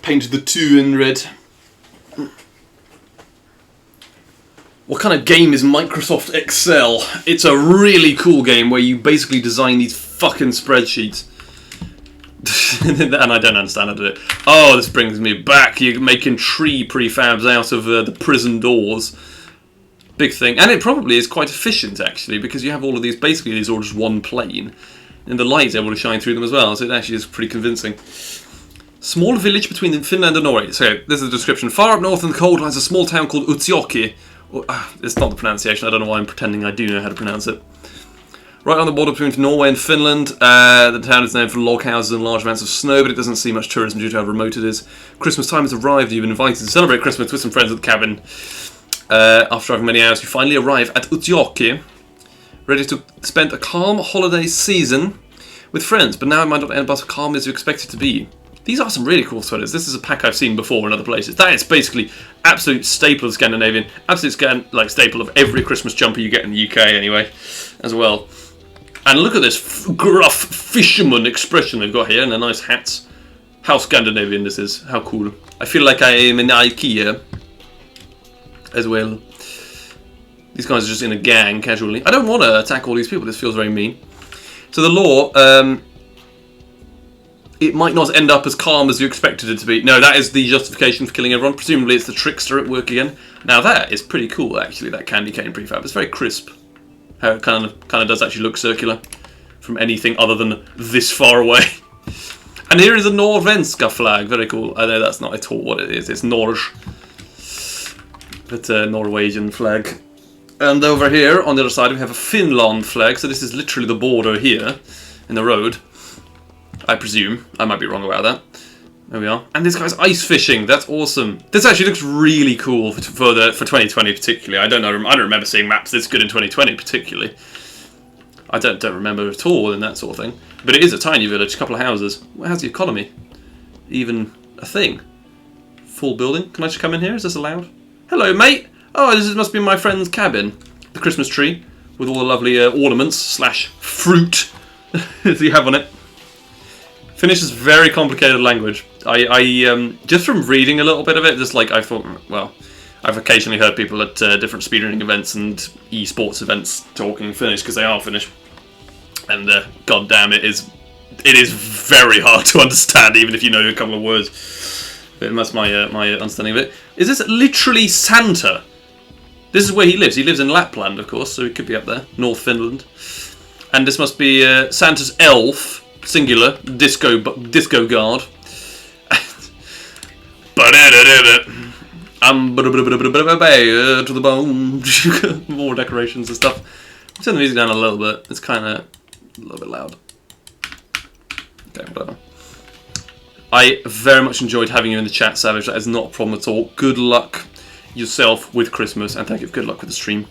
Painted the 2 in red. What kind of game is Microsoft Excel? It's a really cool game where you basically design these fucking spreadsheets. And I don't understand how to do it. Oh, this brings me back. You're making tree prefabs out of the prison doors. Big thing. And it probably is quite efficient, actually, because you have all of these, basically these are all just one plane. And the light's able to shine through them as well, so it actually is pretty convincing. Small village between Finland and Norway. So, this is the description. Far up north in the cold lies a small town called Utsjoki. It's not the pronunciation, I don't know why I'm pretending I do know how to pronounce it. Right on the border between Norway and Finland, the town is known for log houses and large amounts of snow, but it doesn't see much tourism due to how remote it is. Christmas time has arrived, you've been invited to celebrate Christmas with some friends at the cabin. After driving many hours, you finally arrive at Utsjoki, ready to spend a calm holiday season with friends, but now it might not end as calm as you expect it to be. These are some really cool sweaters. This is a pack I've seen before in other places. That is basically absolute staple of Scandinavian, absolute staple of every Christmas jumper you get in the UK anyway, as well. And look at this gruff fisherman expression they've got here, and their nice hats. How Scandinavian this is. How cool. I feel like I am in IKEA as well. These guys are just in a gang, casually. I don't want to attack all these people. This feels very mean. So the law, it might not end up as calm as you expected it to be. No, that is the justification for killing everyone. Presumably it's the trickster at work again. Now that is pretty cool, actually, that candy cane prefab. It's very crisp. How it kind of does actually look circular from anything other than this far away. And here is a Norvenska flag. Very cool. I know that's not at all what it is. It's Norge. But a Norwegian flag. And over here, on the other side, we have a Finland flag. So this is literally the border here in the road. I presume. I might be wrong about that. There we are. And this guy's ice fishing. That's awesome. This actually looks really cool for 2020 particularly. I don't remember seeing maps this good in 2020 particularly. I don't remember at all in that sort of thing. But it is a tiny village, a couple of houses. How's the economy? Even a thing. Full building. Can I just come in here? Is this allowed? Hello, mate. Oh, this must be my friend's cabin. The Christmas tree with all the lovely ornaments / fruit that you have on it. Finnish is very complicated language. I just from reading a little bit of it, just like I thought, well, I've occasionally heard people at different speedrunning events and esports events talking Finnish because they are Finnish. And god damn, it is very hard to understand, even if you know a couple of words. But that's my my understanding of it. Is this literally Santa? This is where he lives. He lives in Lapland, of course, so he could be up there, North Finland. And this must be Santa's elf, singular, disco guard. To the bone. More decorations and stuff. Turn the music down a little bit. It's kind of a little bit loud. Okay, whatever. I very much enjoyed having you in the chat, Savage. That is not a problem at all. Good luck yourself with Christmas, and thank you. Good luck with the stream.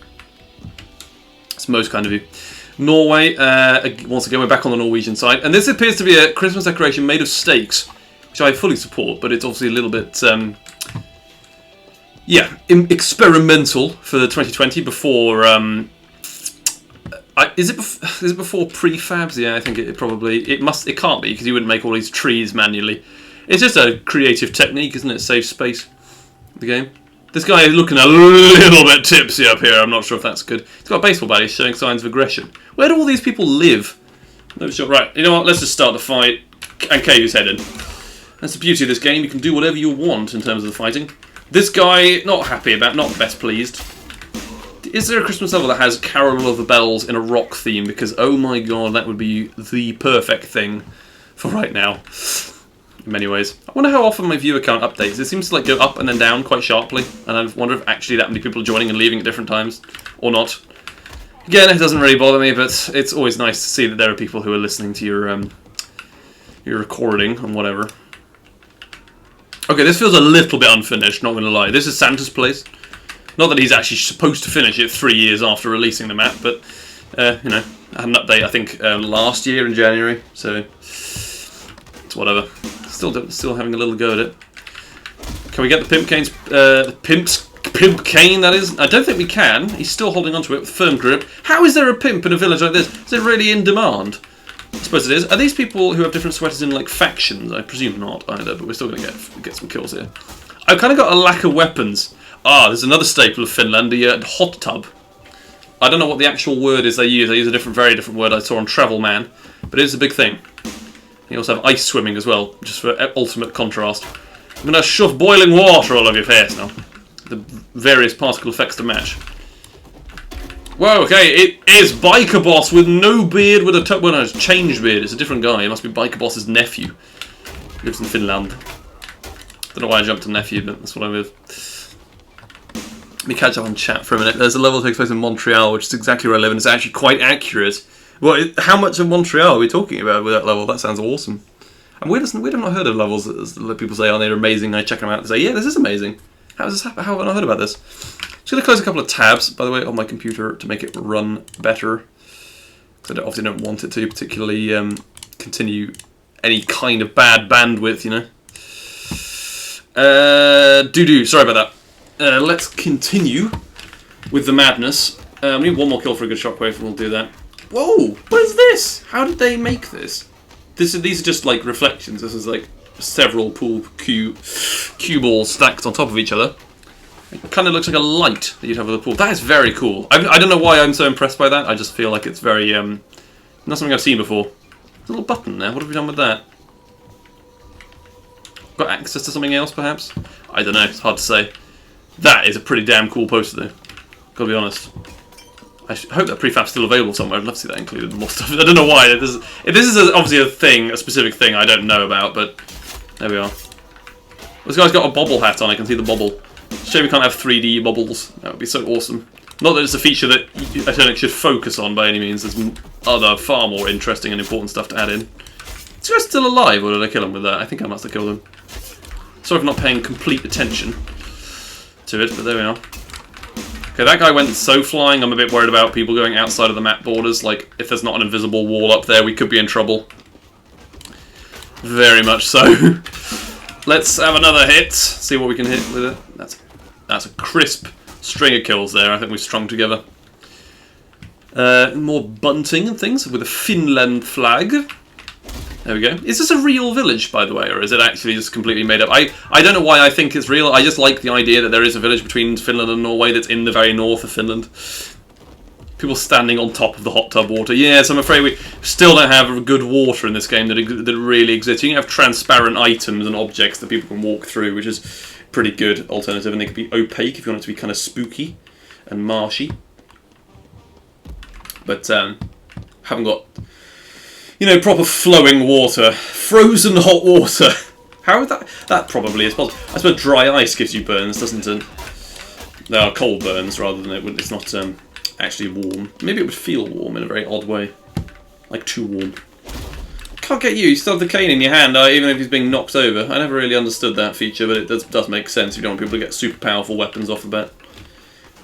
It's most kind of you. Norway, once again, we're back on the Norwegian side, and this appears to be a Christmas decoration made of steaks, which I fully support, but it's obviously a little bit, yeah, experimental for the 2020 before. Is it before prefabs? Yeah, I think it probably it can't be, because you wouldn't make all these trees manually. It's just a creative technique, isn't it? Save space. The game. This guy is looking a little bit tipsy up here. I'm not sure if that's good. He's got a baseball bat. He's showing signs of aggression. Where do all these people live? No sure. Right. You know what? Let's just start the fight and cave his head in. That's the beauty of this game. You can do whatever you want in terms of the fighting. This guy, not happy about, not best pleased. Is there a Christmas level that has Carol of the Bells in a rock theme? Because, oh my god, that would be the perfect thing for right now. In many ways. I wonder how often my viewer count updates. It seems to like go up and then down quite sharply. And I wonder if actually that many people are joining and leaving at different times. Or not. Again, it doesn't really bother me, but it's always nice to see that there are people who are listening to your recording and whatever. Okay, this feels a little bit unfinished, not going to lie. This is Santa's place. Not that he's actually supposed to finish it 3 years after releasing the map, but, you know, I had an update, I think, last year in January, so it's whatever. Still having a little go at it. Can we get the Pimp Cane's, Pimp Cane, that is? I don't think we can. He's still holding onto it with firm grip. How is there a pimp in a village like this? Is it really in demand? I suppose it is. Are these people who have different sweaters in, like, factions? I presume not, either, but we're still going to get some kills here. I've kind of got a lack of weapons. Ah, there's another staple of Finland, the hot tub. I don't know what the actual word is they use. They use a very different word I saw on Travel Man, but it is a big thing. You also have ice swimming as well, just for ultimate contrast. I'm going to shove boiling water all over your face now. The various particle effects to match. Whoa, okay, it is Biker Boss with no beard, with a tub. Well, no, it's changed beard. It's a different guy. It must be Biker Boss's nephew. He lives in Finland. Don't know why I jumped to nephew, but that's what I'm with. Let me catch up on chat for a minute. There's a level that takes place in Montreal, which is exactly where I live, and it's actually quite accurate. Well, how much of Montreal are we talking about with that level? That sounds awesome. And we've not heard of levels that people say, oh, they're amazing. I check them out and say, yeah, this is amazing. How does this happen? How have I not heard about this? Just going to close a couple of tabs, by the way, on my computer to make it run better. Because I obviously don't want it to particularly continue any kind of bad bandwidth, you know. Sorry about that. Let's continue with the madness. We need one more kill for a good shockwave, and we'll do that. Whoa! What is this? How did they make this? These are just like reflections. This is like several pool cue balls stacked on top of each other. It kind of looks like a light that you'd have with a pool. That is very cool. I don't know why I'm so impressed by that. I just feel like it's very not something I've seen before. There's a little button there. What have we done with that? Got access to something else, perhaps? I don't know. It's hard to say. That is a pretty damn cool poster, though. Gotta be honest. I hope that prefab's still available somewhere. I'd love to see that included in more stuff. I don't know why. This is obviously a thing, a specific thing I don't know about, but there we are. This guy's got a bobble hat on. I can see the bobble. Shame we can't have 3D bubbles. That would be so awesome. Not that it's a feature that I don't think should focus on by any means. There's other far more interesting and important stuff to add in. Is this guy still alive, or did I kill him with that? I think I must have killed him. Sorry for not paying complete attention to it, but there we are. Okay, that guy went so flying, I'm a bit worried about people going outside of the map borders. Like, if there's not an invisible wall up there, we could be in trouble. Very much so. Let's have another hit, see what we can hit with it. That's a crisp string of kills there, I think we've strung together. More bunting and things with a Finland flag. There we go. Is this a real village, by the way, or is it actually just completely made up? I don't know why I think it's real. I just like the idea that there is a village between Finland and Norway that's in the very north of Finland. People standing on top of the hot tub water. Yes, I'm afraid we still don't have good water in this game that really exists. You can have transparent items and objects that people can walk through, which is a pretty good alternative. And they can be opaque if you want it to be kind of spooky and marshy. But haven't got, you know, proper flowing water. Frozen hot water. How would that... That probably is possible. I suppose dry ice gives you burns, doesn't it? No, cold burns rather than it's not actually warm. Maybe it would feel warm in a very odd way. Like too warm. Can't get you. You still have the cane in your hand, even if he's being knocked over. I never really understood that feature, but it does make sense if you don't want people to get super powerful weapons off the bat.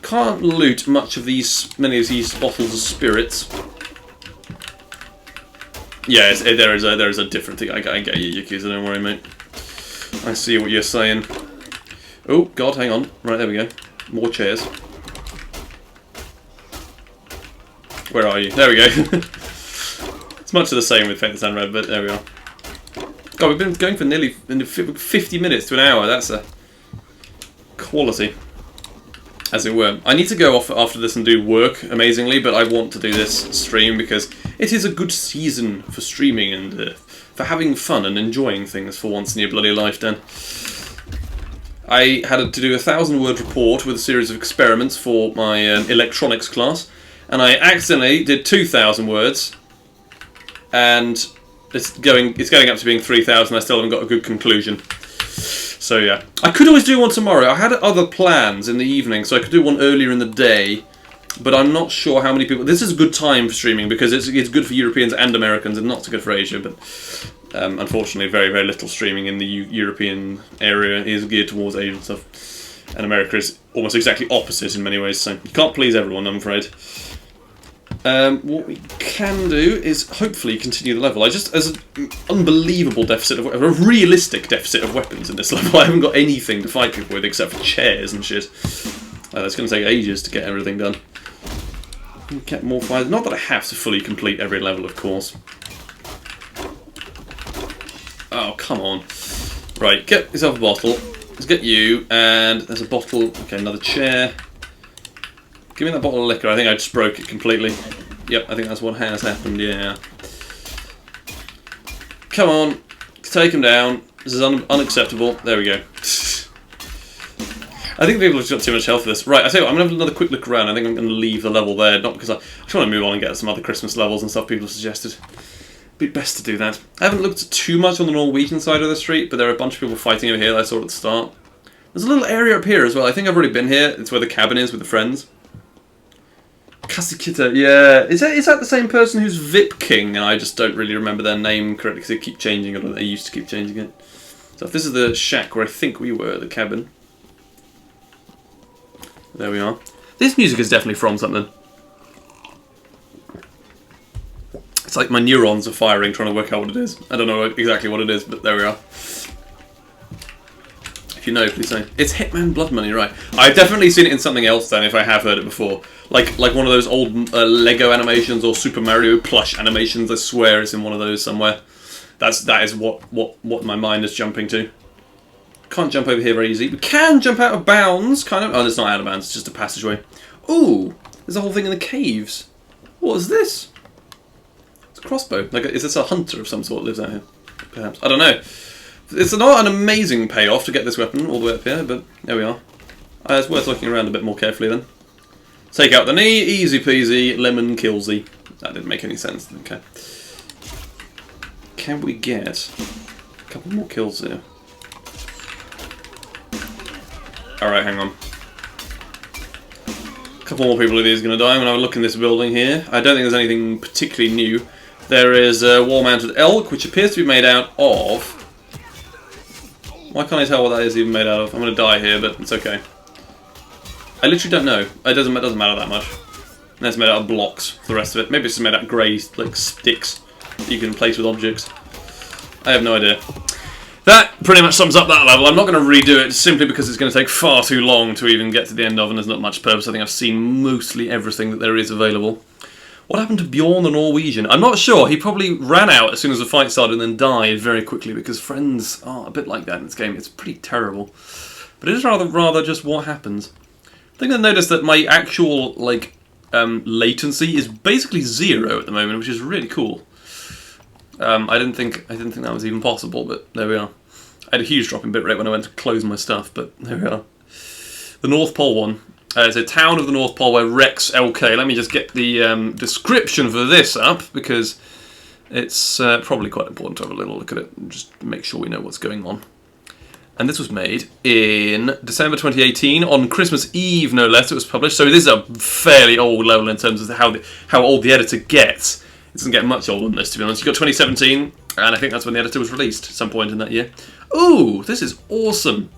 Can't loot many of these bottles of spirits. Yeah, there is a different thing. I get you, Yakuza, don't worry, mate. I see what you're saying. Oh, God, hang on. Right, there we go. More chairs. Where are you? There we go. It's much of the same with Faithless and Red, but there we are. God, we've been going for nearly 50 minutes to an hour. That's a quality, as it were. I need to go off after this and do work, amazingly, but I want to do this stream because it is a good season for streaming and for having fun and enjoying things for once in your bloody life, Dan. I had to do a 1,000-word report with a series of experiments for my electronics class, and I accidentally did 2,000 words, and it's going up to being 3,000. I still haven't got a good conclusion. So yeah, I could always do one tomorrow. I had other plans in the evening, so I could do one earlier in the day, but I'm not sure how many people... This is a good time for streaming because it's good for Europeans and Americans and not so good for Asia, but unfortunately very, very little streaming in the European area is geared towards Asian stuff, and America is almost exactly opposite in many ways, so you can't please everyone, I'm afraid. What we can do is hopefully continue the level. There's an unbelievable deficit of... a realistic deficit of weapons in this level. I haven't got anything to fight people with except for chairs and shit. It's going to take ages to get everything done. Get more fires. Not that I have to fully complete every level, of course. Oh, come on. Right, get yourself a bottle. Let's get you, and there's a bottle. Okay, another chair. Give me that bottle of liquor. I think I just broke it completely. Yep, I think that's what has happened, yeah. Come on. Take him down. This is unacceptable. There we go. I think people have got too much health for this. Right, I tell you what, I'm going to have another quick look around. I think I'm going to leave the level there. Not because I just want to move on and get some other Christmas levels and stuff people have suggested. Be best to do that. I haven't looked too much on the Norwegian side of the street, but there are a bunch of people fighting over here that I saw at the start. There's a little area up here as well. I think I've already been here. It's where the cabin is with the friends. Kasukita, yeah. Is that the same person who's VIP King? And I just don't really remember their name correctly because they keep changing it, or they used to keep changing it. So if this is the shack where I think we were, the cabin. There we are. This music is definitely from something. It's like my neurons are firing trying to work out what it is. I don't know exactly what it is, but there we are. If you know, please say. It's Hitman Blood Money, right. I've definitely seen it in something else then, if I have heard it before. Like one of those old Lego animations or Super Mario plush animations. I swear it's in one of those somewhere. That is what my mind is jumping to. Can't jump over here very easy. We can jump out of bounds, kind of. Oh, it's not out of bounds, it's just a passageway. Ooh, there's a whole thing in the caves. What is this? It's a crossbow. Like, is this a hunter of some sort that lives out here? Perhaps. I don't know. It's not an amazing payoff to get this weapon all the way up here, but there we are. It's worth looking around a bit more carefully then. Take out the knee, easy peasy, lemon killsy. That didn't make any sense. Okay. Can we get a couple more kills here? Alright, hang on. A couple more people of these are going to die. I'm going to have a look in this building here. I don't think there's anything particularly new. There is a wall-mounted elk, which appears to be made out of... Why can't I tell what that is even made out of? I'm going to die here, but it's okay. I literally don't know. It doesn't matter that much. And it's made out of blocks for the rest of it. Maybe it's just made out of grey, like, sticks that you can place with objects. I have no idea. That pretty much sums up that level. I'm not going to redo it simply because it's going to take far too long to even get to the end of, and there's not much purpose. I think I've seen mostly everything that there is available. What happened to Bjorn the Norwegian? I'm not sure. He probably ran out as soon as the fight started and then died very quickly because friends are a bit like that in this game. It's pretty terrible. But it is rather just what happens. I think I noticed that my actual, like, latency is basically 0 at the moment, which is really cool. I didn't think that was even possible, but there we are. I had a huge drop in bitrate when I went to close my stuff, but there we are. The North Pole one. It's a town of the North Pole where Rex LK. Let me just get the description for this up, because it's probably quite important to have a little look at it and just make sure we know what's going on. And this was made in December 2018, on Christmas Eve, no less. It was published, so this is a fairly old level in terms of how old the editor gets. It doesn't get much older than this, to be honest. You've got 2017, and I think that's when the editor was released, at some point in that year. Ooh, this is awesome.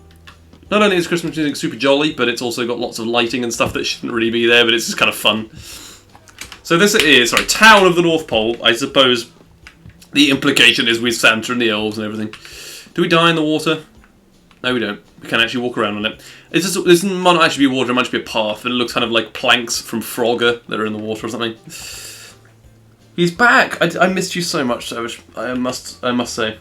Not only is Christmas music super jolly, but it's also got lots of lighting and stuff that shouldn't really be there, but it's just kind of fun. So this is, Town of the North Pole. I suppose the implication is with Santa and the elves and everything. Do we die in the water? No, we don't. We can actually walk around on it. This might not actually be water, it might just be a path, but it looks kind of like planks from Frogger that are in the water or something. He's back! I missed you so much, Savage. I must say.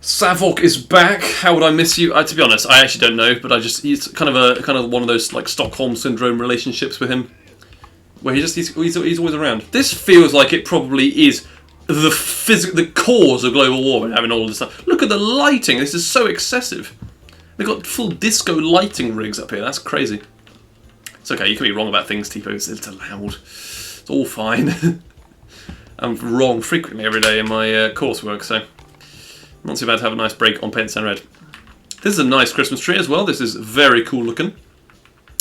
Savok is back. How would I miss you? To be honest, I actually don't know, but he's kind of one of those like Stockholm syndrome relationships with him, where he's always around. This feels like it probably is the cause of global warming, having all this stuff. Look at the lighting. This is so excessive. They've got full disco lighting rigs up here. That's crazy. It's okay. You can be wrong about things, Tipo. It's allowed. It's all fine. I'm wrong frequently every day in my coursework, so. Not too bad to have a nice break on Paint and Red. This is a nice Christmas tree as well. This is very cool looking.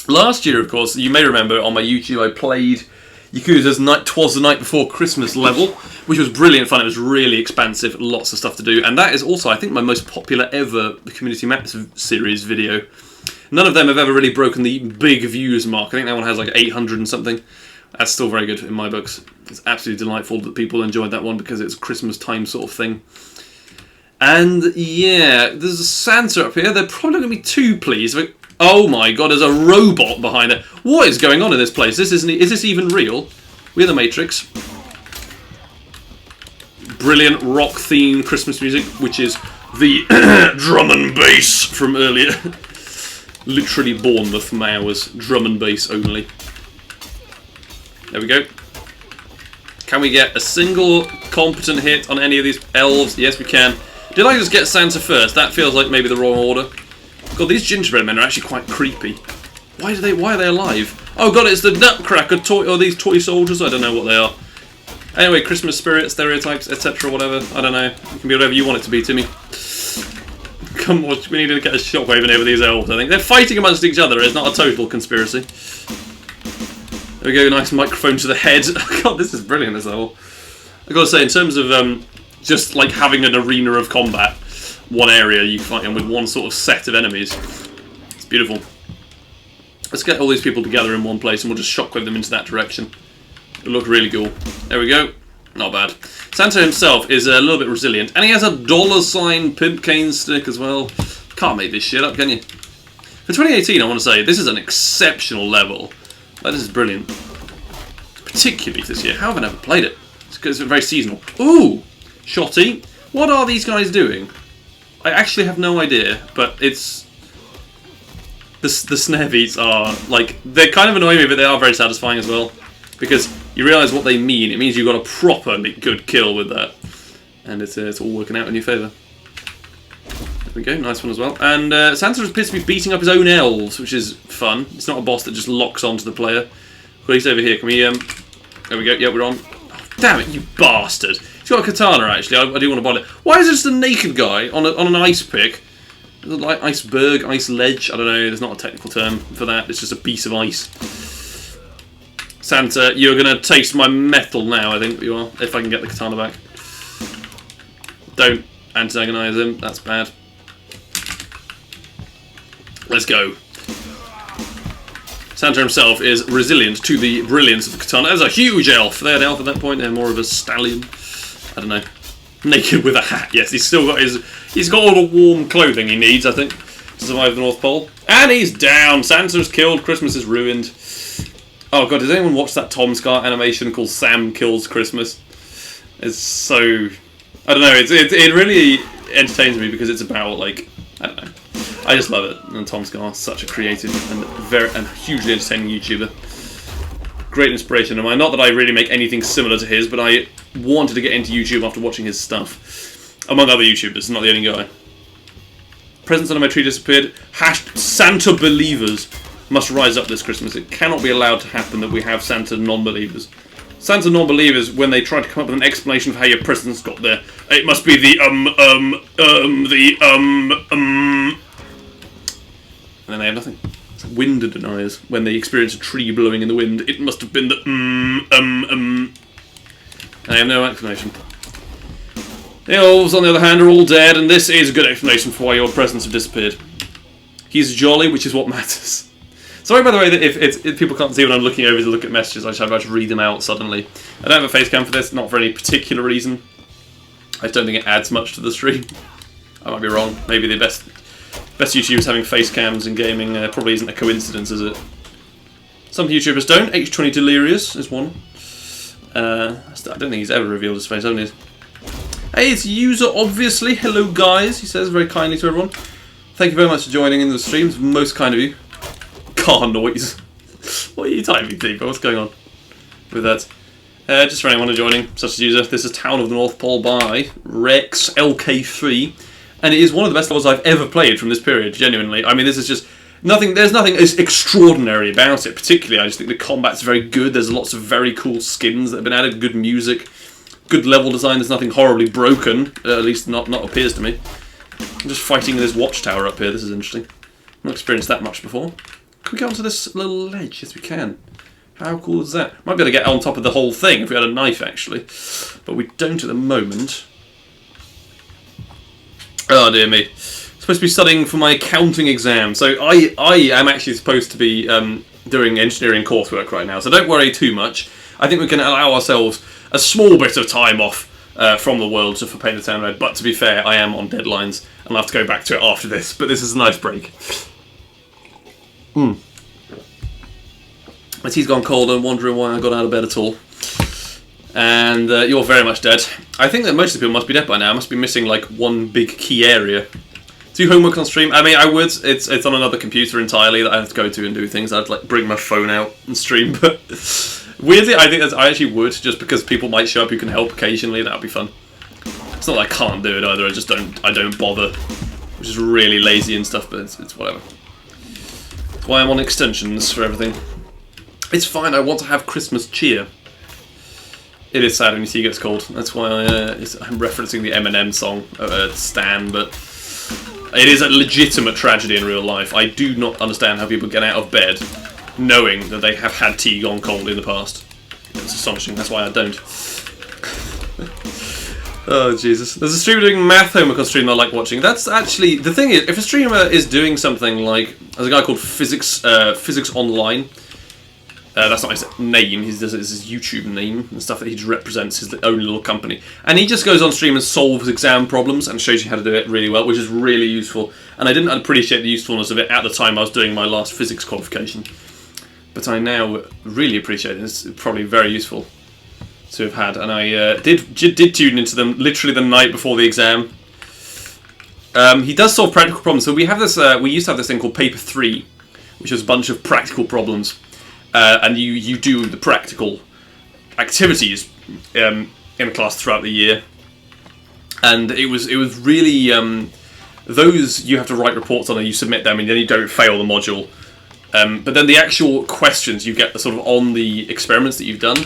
Last year, of course, you may remember on my YouTube I played Yakuza's Twas the Night Before Christmas level, which was brilliant fun. It was really expansive, lots of stuff to do. And that is also, I think, my most popular ever Community Maps series video. None of them have ever really broken the big views mark. I think that one has like 800 and something. That's still very good in my books. It's absolutely delightful that people enjoyed that one because it's a Christmas time sort of thing. And yeah, there's a Santa up here. They're probably not going to be too pleased. But, oh my god, there's a robot behind it. What is going on in this place? Is this even real? We're the Matrix. Brilliant rock-themed Christmas music, which is the drum and bass from earlier. Literally Bournemouth Mowers. Drum and bass only. There we go. Can we get a single competent hit on any of these elves? Yes, we can. Did I just get Santa first? That feels like maybe the wrong order. God, these gingerbread men are actually quite creepy. Why are they alive? Oh god, it's the Nutcracker toy, or these toy soldiers. I don't know what they are. Anyway, Christmas spirit, stereotypes, etc. Whatever. I don't know. It can be whatever you want it to be, Timmy. Come on, we need to get a shockwave in over these elves. I think they're fighting amongst each other. It's not a total conspiracy. There we go. Nice microphone to the head. God, this is brilliant. This level. I gotta say, in terms of just like having an arena of combat, one area you fight in with one sort of set of enemies. It's beautiful. Let's get all these people together in one place and we'll just shockwave them into that direction. It'll look really cool. There we go. Not bad. Santa himself is a little bit resilient, and he has a $ pimp cane stick as well. Can't make this shit up, can you? For 2018, I want to say, this is an exceptional level. Like, this is brilliant. Particularly this year. How have I never played it? It's because it's very seasonal. Ooh! Shotty. What are these guys doing? I actually have no idea, but it's... The snare beats are, like, they're kind of annoying me, but they are very satisfying as well. Because you realise what they mean. It means you've got a proper good kill with that. And it's all working out in your favour. There we go, nice one as well. And Santa appears to be beating up his own elves, which is fun. It's not a boss that just locks onto the player. Well, he's over here. Can we, there we go, yeah, we're on. Oh, damn it, you bastard. He's got a katana, actually. I do want to buy it. Why is there just a naked guy on an ice pick? Like iceberg, ice ledge, I don't know, there's not a technical term for that. It's just a piece of ice. Santa, you're going to taste my metal now, I think you are, if I can get the katana back. Don't antagonize him, that's bad. Let's go. Santa himself is resilient to the brilliance of the katana. There's a huge elf. They're an elf at that point, they're more of a stallion. I don't know. Naked with a hat, yes, he's still got he's got all the warm clothing he needs, I think, to survive the North Pole. And he's down! Santa's killed, Christmas is ruined. Oh god, does anyone watch that Tom Scar animation called Sam Kills Christmas? It's so... I don't know, it really entertains me because it's about, like, I don't know. I just love it. And Tom Scar is such a creative and hugely entertaining YouTuber. great inspiration of mine. Not that I really make anything similar to his, but I wanted to get into YouTube after watching his stuff. Among other YouTubers, not the only guy. Presents under my tree disappeared. Santa believers must rise up this Christmas. It cannot be allowed to happen that we have Santa non-believers. Santa non-believers, when they try to come up with an explanation for how your presents got there, it must be the and then they have nothing. Wind deniers, when they experience a tree blowing in the wind, it must have been the and I have no explanation. The elves, on the other hand, are all dead, and this is a good explanation for why your presents have disappeared. He's jolly, which is what matters. Sorry, by the way, that if people can't see when I'm looking over to look at messages, I just have to read them out suddenly. I don't have a face cam for this, not for any particular reason. I just don't think it adds much to the stream. I might be wrong. Maybe the best YouTubers having face cams in gaming probably isn't a coincidence, is it? Some YouTubers don't. H20 Delirious is one. I don't think he's ever revealed his face, hasn't he? Hey, it's User, obviously. Hello, guys, he says very kindly to everyone. Thank you very much for joining in the stream. It's most kind of you. Car noise. What are you typing, people? What's going on with that? Just for anyone joining, such as User, this is Town of the North Pole by Rex LK3. And it is one of the best levels I've ever played from this period, genuinely. I mean, this is just nothing. There's nothing extraordinary about it. Particularly, I just think the combat's very good. There's lots of very cool skins that have been added, good music, good level design. There's nothing horribly broken, at least not appears to me. I'm just fighting this watchtower up here. This is interesting. I've not experienced that much before. Can we get onto this little ledge? Yes, we can. How cool is that? Might be able to get on top of the whole thing if we had a knife, actually, but we don't at the moment. Oh dear me. Supposed to be studying for my accounting exam. So I am actually supposed to be doing engineering coursework right now. So don't worry too much. I think we can allow ourselves a small bit of time off from the world for Paint the Town Red. But to be fair, I am on deadlines and I'll have to go back to it after this. But this is a nice break. My tea's gone cold and wondering why I got out of bed at all. And you're very much dead. I think that most of the people must be dead by now. I must be missing like one big key area. Do homework on stream? I mean, I would. It's on another computer entirely that I have to go to and do things. I'd like bring my phone out and stream. But weirdly, I think I actually would, just because people might show up who can help occasionally. That'd be fun. It's not that I can't do it either. I just don't. I don't bother, which is really lazy and stuff. But it's whatever. That's why I'm on extensions for everything. It's fine. I want to have Christmas cheer. It is sad when your tea gets cold. That's why I'm referencing the Eminem song, Stan, but it is a legitimate tragedy in real life. I do not understand how people get out of bed knowing that they have had tea gone cold in the past. It's astonishing. That's why I don't. Oh, Jesus. There's a streamer doing math homework on stream that I like watching. That's actually... The thing is, if a streamer is doing something like... There's a guy called Physics Online... that's not his name, it's his YouTube name and stuff that he just represents his own little company. And he just goes on stream and solves exam problems and shows you how to do it really well, which is really useful. And I didn't appreciate the usefulness of it at the time I was doing my last physics qualification. But I now really appreciate it. It's probably very useful to have had. And I did tune into them literally the night before the exam. He does solve practical problems. So we have this. We used to have this thing called Paper 3, which was a bunch of practical problems. And you do the practical activities in class throughout the year, and it was really those you have to write reports on and you submit them and then you don't fail the module. But then the actual questions you get sort of on the experiments that you've done.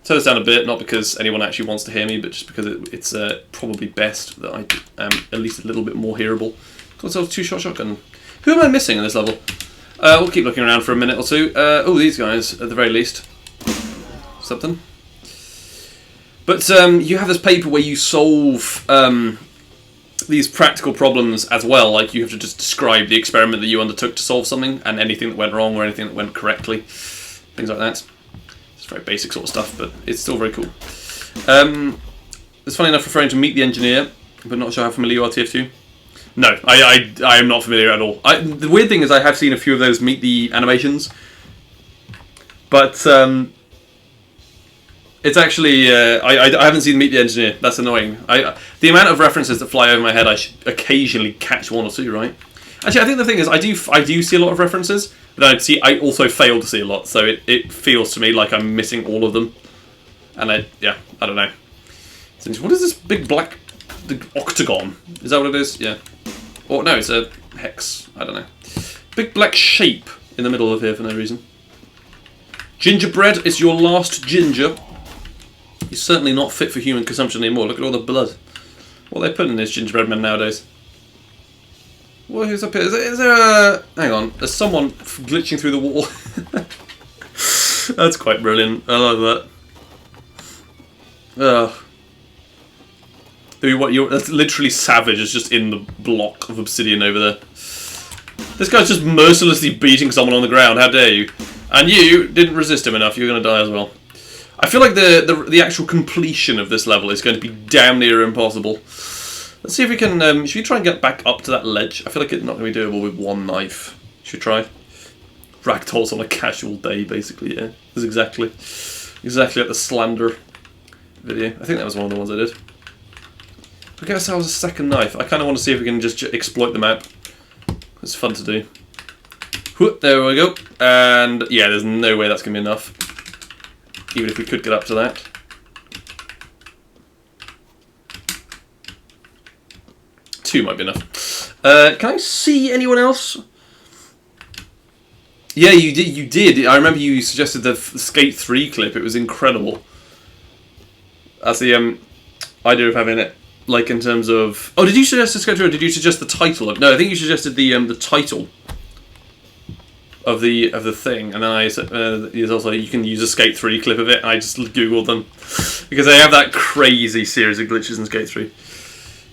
Turn this down a bit, not because anyone actually wants to hear me, but just because it's probably best that I am at least a little bit more hearable. Got myself a two-shot shotgun. Who am I missing in this level? We'll keep looking around for a minute or two. Oh, these guys, at the very least. Something. But you have this paper where you solve these practical problems as well. Like, you have to just describe the experiment that you undertook to solve something, and anything that went wrong or anything that went correctly. Things like that. It's very basic sort of stuff, but it's still very cool. It's funny enough referring to Meet the Engineer, but not sure how familiar you are, TF2. No, I am not familiar at all. The weird thing is I have seen a few of those Meet the animations, but it's actually I haven't seen Meet the Engineer. That's annoying. The amount of references that fly over my head, I should occasionally catch one or two, right? Actually, I think the thing is, I do see a lot of references, but I also fail to see a lot, so it feels to me like I'm missing all of them. And I don't know. What is this big black octagon? Is that what it is? Yeah. Or no, it's a hex. I don't know. Big black shape in the middle of here for no reason. Gingerbread is your last ginger. He's certainly not fit for human consumption anymore. Look at all the blood. What are they putting in this gingerbread man nowadays? Well, who's up here? Is there a... Hang on. There's someone glitching through the wall. That's quite brilliant. I like that. That's literally Savage is just in the block of obsidian over there. This guy's just mercilessly beating someone on the ground. How dare you? And you didn't resist him enough. You're going to die as well. I feel like the actual completion of this level is going to be damn near impossible. Let's see if we can... should we try and get back up to that ledge? I feel like it's not going to be doable with one knife. Should we try? Ragdolls on a casual day, basically, yeah. That's exactly like the Slander video. I think that was one of the ones I did. I guess that was a second knife. I kind of want to see if we can just exploit the map. It's fun to do. There we go. And yeah, there's no way that's going to be enough. Even if we could get up to that. Two might be enough. Can I see anyone else? Yeah, you did. I remember you suggested the Skate 3 clip. It was incredible. That's the idea of having it, like, in terms of... Oh, did you suggest the Skate 3 or did you suggest the title? No, I think you suggested the title of the thing, and then I said there's also you can use a Skate 3 clip of it. And I just googled them because they have that crazy series of glitches in Skate 3.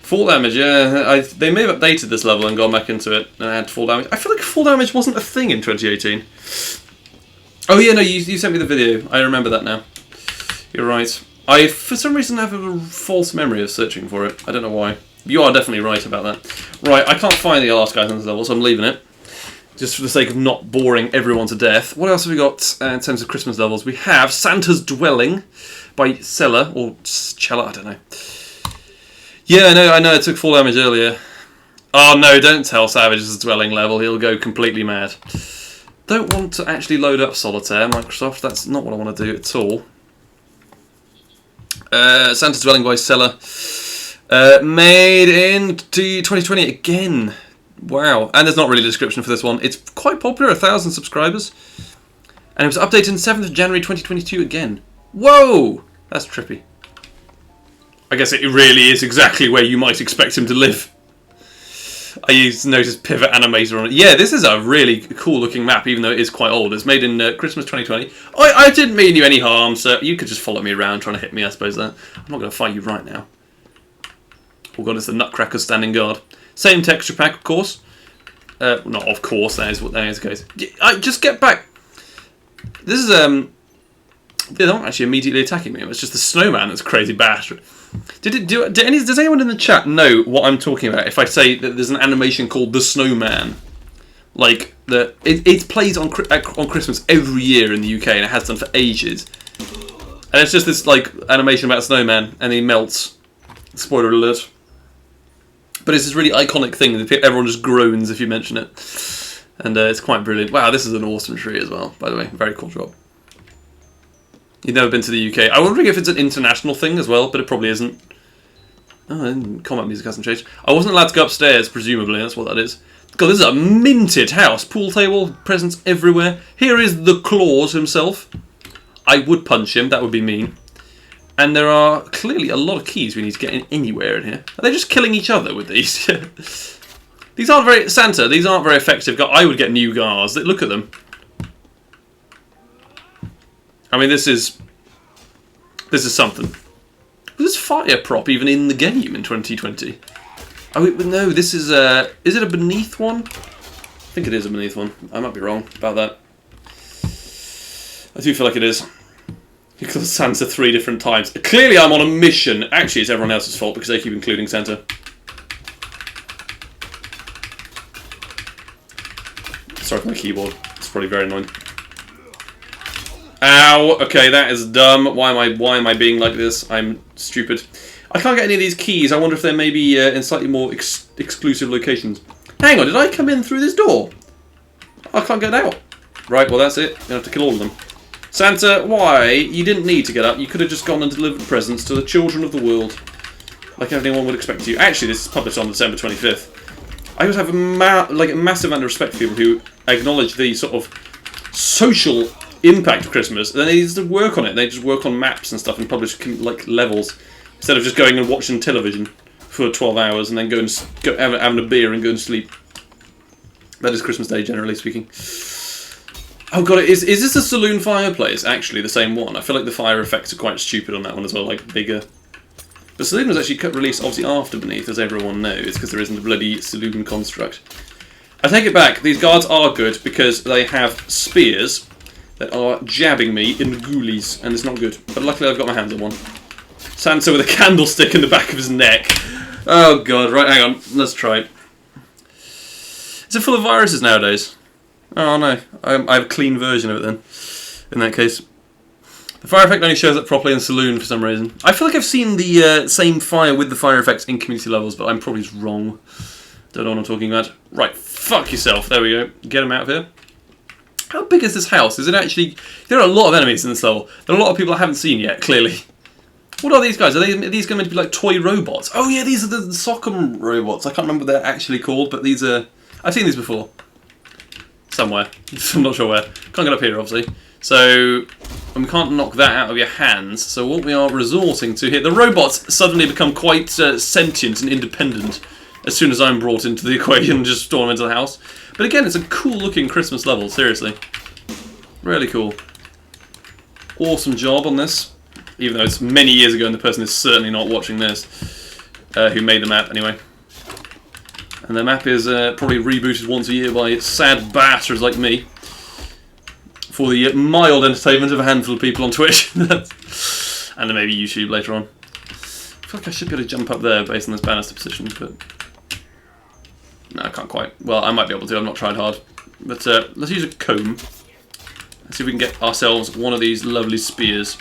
Fall damage, yeah. They may have updated this level and gone back into it and had fall damage. I feel like fall damage wasn't a thing in 2018. Oh yeah, no, you sent me the video. I remember that now. You're right. I, for some reason, have a false memory of searching for it. I don't know why. You are definitely right about that. Right, I can't find the last guys on this level, so I'm leaving it. Just for the sake of not boring everyone to death. What else have we got in terms of Christmas levels? We have Santa's Dwelling by Cella, or Cella, I don't know. Yeah, I know it took fall damage earlier. Oh no, don't tell Savage's Dwelling level, he'll go completely mad. Don't want to actually load up Solitaire, Microsoft, that's not what I want to do at all. Santa's Dwelling by Cella. Made in 2020 again. Wow. And there's not really a description for this one. It's quite popular, 1,000 subscribers. And it was updated on 7th of January 2022 again. Whoa! That's trippy. I guess it really is exactly where you might expect him to live. I used to notice pivot animator on it. Yeah, this is a really cool looking map, even though it is quite old. It's made in Christmas 2020. I didn't mean you any harm, so you could just follow me around trying to hit me, I suppose. I'm not going to fight you right now. Oh god, it's the Nutcracker standing guard. Same texture pack, of course. Not of course, that is the case. Just get back. This is, they're not actually immediately attacking me. It's just the snowman that's crazy bastard. Does anyone in the chat know what I'm talking about if I say that there's an animation called The Snowman? Like, it plays on Christmas every year in the UK, and it has done for ages. And it's just this, like, animation about a snowman, and he melts. Spoiler alert. But it's this really iconic thing that everyone just groans if you mention it. And it's quite brilliant. Wow, this is an awesome tree as well, by the way. Very cool job. You've never been to the UK. I'm wondering if it's an international thing as well, but it probably isn't. Oh, and combat music hasn't changed. I wasn't allowed to go upstairs, presumably. That's what that is. God, this is a minted house. Pool table, presents everywhere. Here is the Claus himself. I would punch him. That would be mean. And there are clearly a lot of keys we need to get in anywhere in here. Are they just killing each other with these? These aren't very... Santa, these aren't very effective. I would get new guards. Look at them. I mean, this is something. Was this fire prop even in the game in 2020? Oh, no, this is it a beneath one? I think it is a beneath one. I might be wrong about that. I do feel like it is. Because Santa 3 different times. Clearly I'm on a mission. Actually, it's everyone else's fault because they keep including Santa. Sorry for my keyboard. It's probably very annoying. Ow! Okay, that is dumb. Why am I being like this? I'm stupid. I can't get any of these keys. I wonder if they're maybe in slightly more exclusive locations. Hang on, did I come in through this door? I can't get out. Right, well that's it. You have to kill all of them. Santa, why? You didn't need to get up. You could have just gone and delivered presents to the children of the world. Like anyone would expect you. Actually, this is published on December 25th. I always have a massive amount of respect for people who acknowledge the sort of social impact of Christmas. Then they just work on it. They just work on maps and stuff and publish like levels instead of just going and watching television for 12 hours and then having a beer and going to sleep. That is Christmas Day, generally speaking. Oh god, is this a saloon fireplace? Actually, the same one. I feel like the fire effects are quite stupid on that one as well, like bigger. The saloon was actually released obviously after Beneath, as everyone knows, because there isn't a bloody saloon construct. I take it back, these guards are good because they have spears that are jabbing me in the ghoulies, and it's not good. But luckily I've got my hands on one. Santa with a candlestick in the back of his neck. Oh god, right, hang on, let's try it. Is it full of viruses nowadays? Oh no, I have a clean version of it then, in that case. The fire effect only shows up properly in Saloon for some reason. I feel like I've seen the same fire with the fire effects in community levels, but I'm probably just wrong. Don't know what I'm talking about. Right, fuck yourself. There we go. Get him out of here. How big is this house? Is it actually... There are a lot of enemies in this level. There are a lot of people I haven't seen yet, clearly. What are these guys? Are these going to be like toy robots? Oh yeah, these are the Socom robots. I can't remember what they're actually called, but these are... I've seen these before. Somewhere. I'm not sure where. Can't get up here, obviously. So, and we can't knock that out of your hands, so what we are resorting to here... The robots suddenly become quite sentient and independent as soon as I'm brought into the equation and just storm into the house. But again, it's a cool-looking Christmas level, seriously. Really cool. Awesome job on this, even though it's many years ago and the person is certainly not watching this, who made the map, anyway. And the map is probably rebooted once a year by sad bastards like me, for the mild entertainment of a handful of people on Twitch. And then maybe YouTube later on. I feel like I should be able to jump up there based on this banister position, but... No, I can't quite. Well, I might be able to, I've not tried hard. But let's use a comb. Let's see if we can get ourselves one of these lovely spears.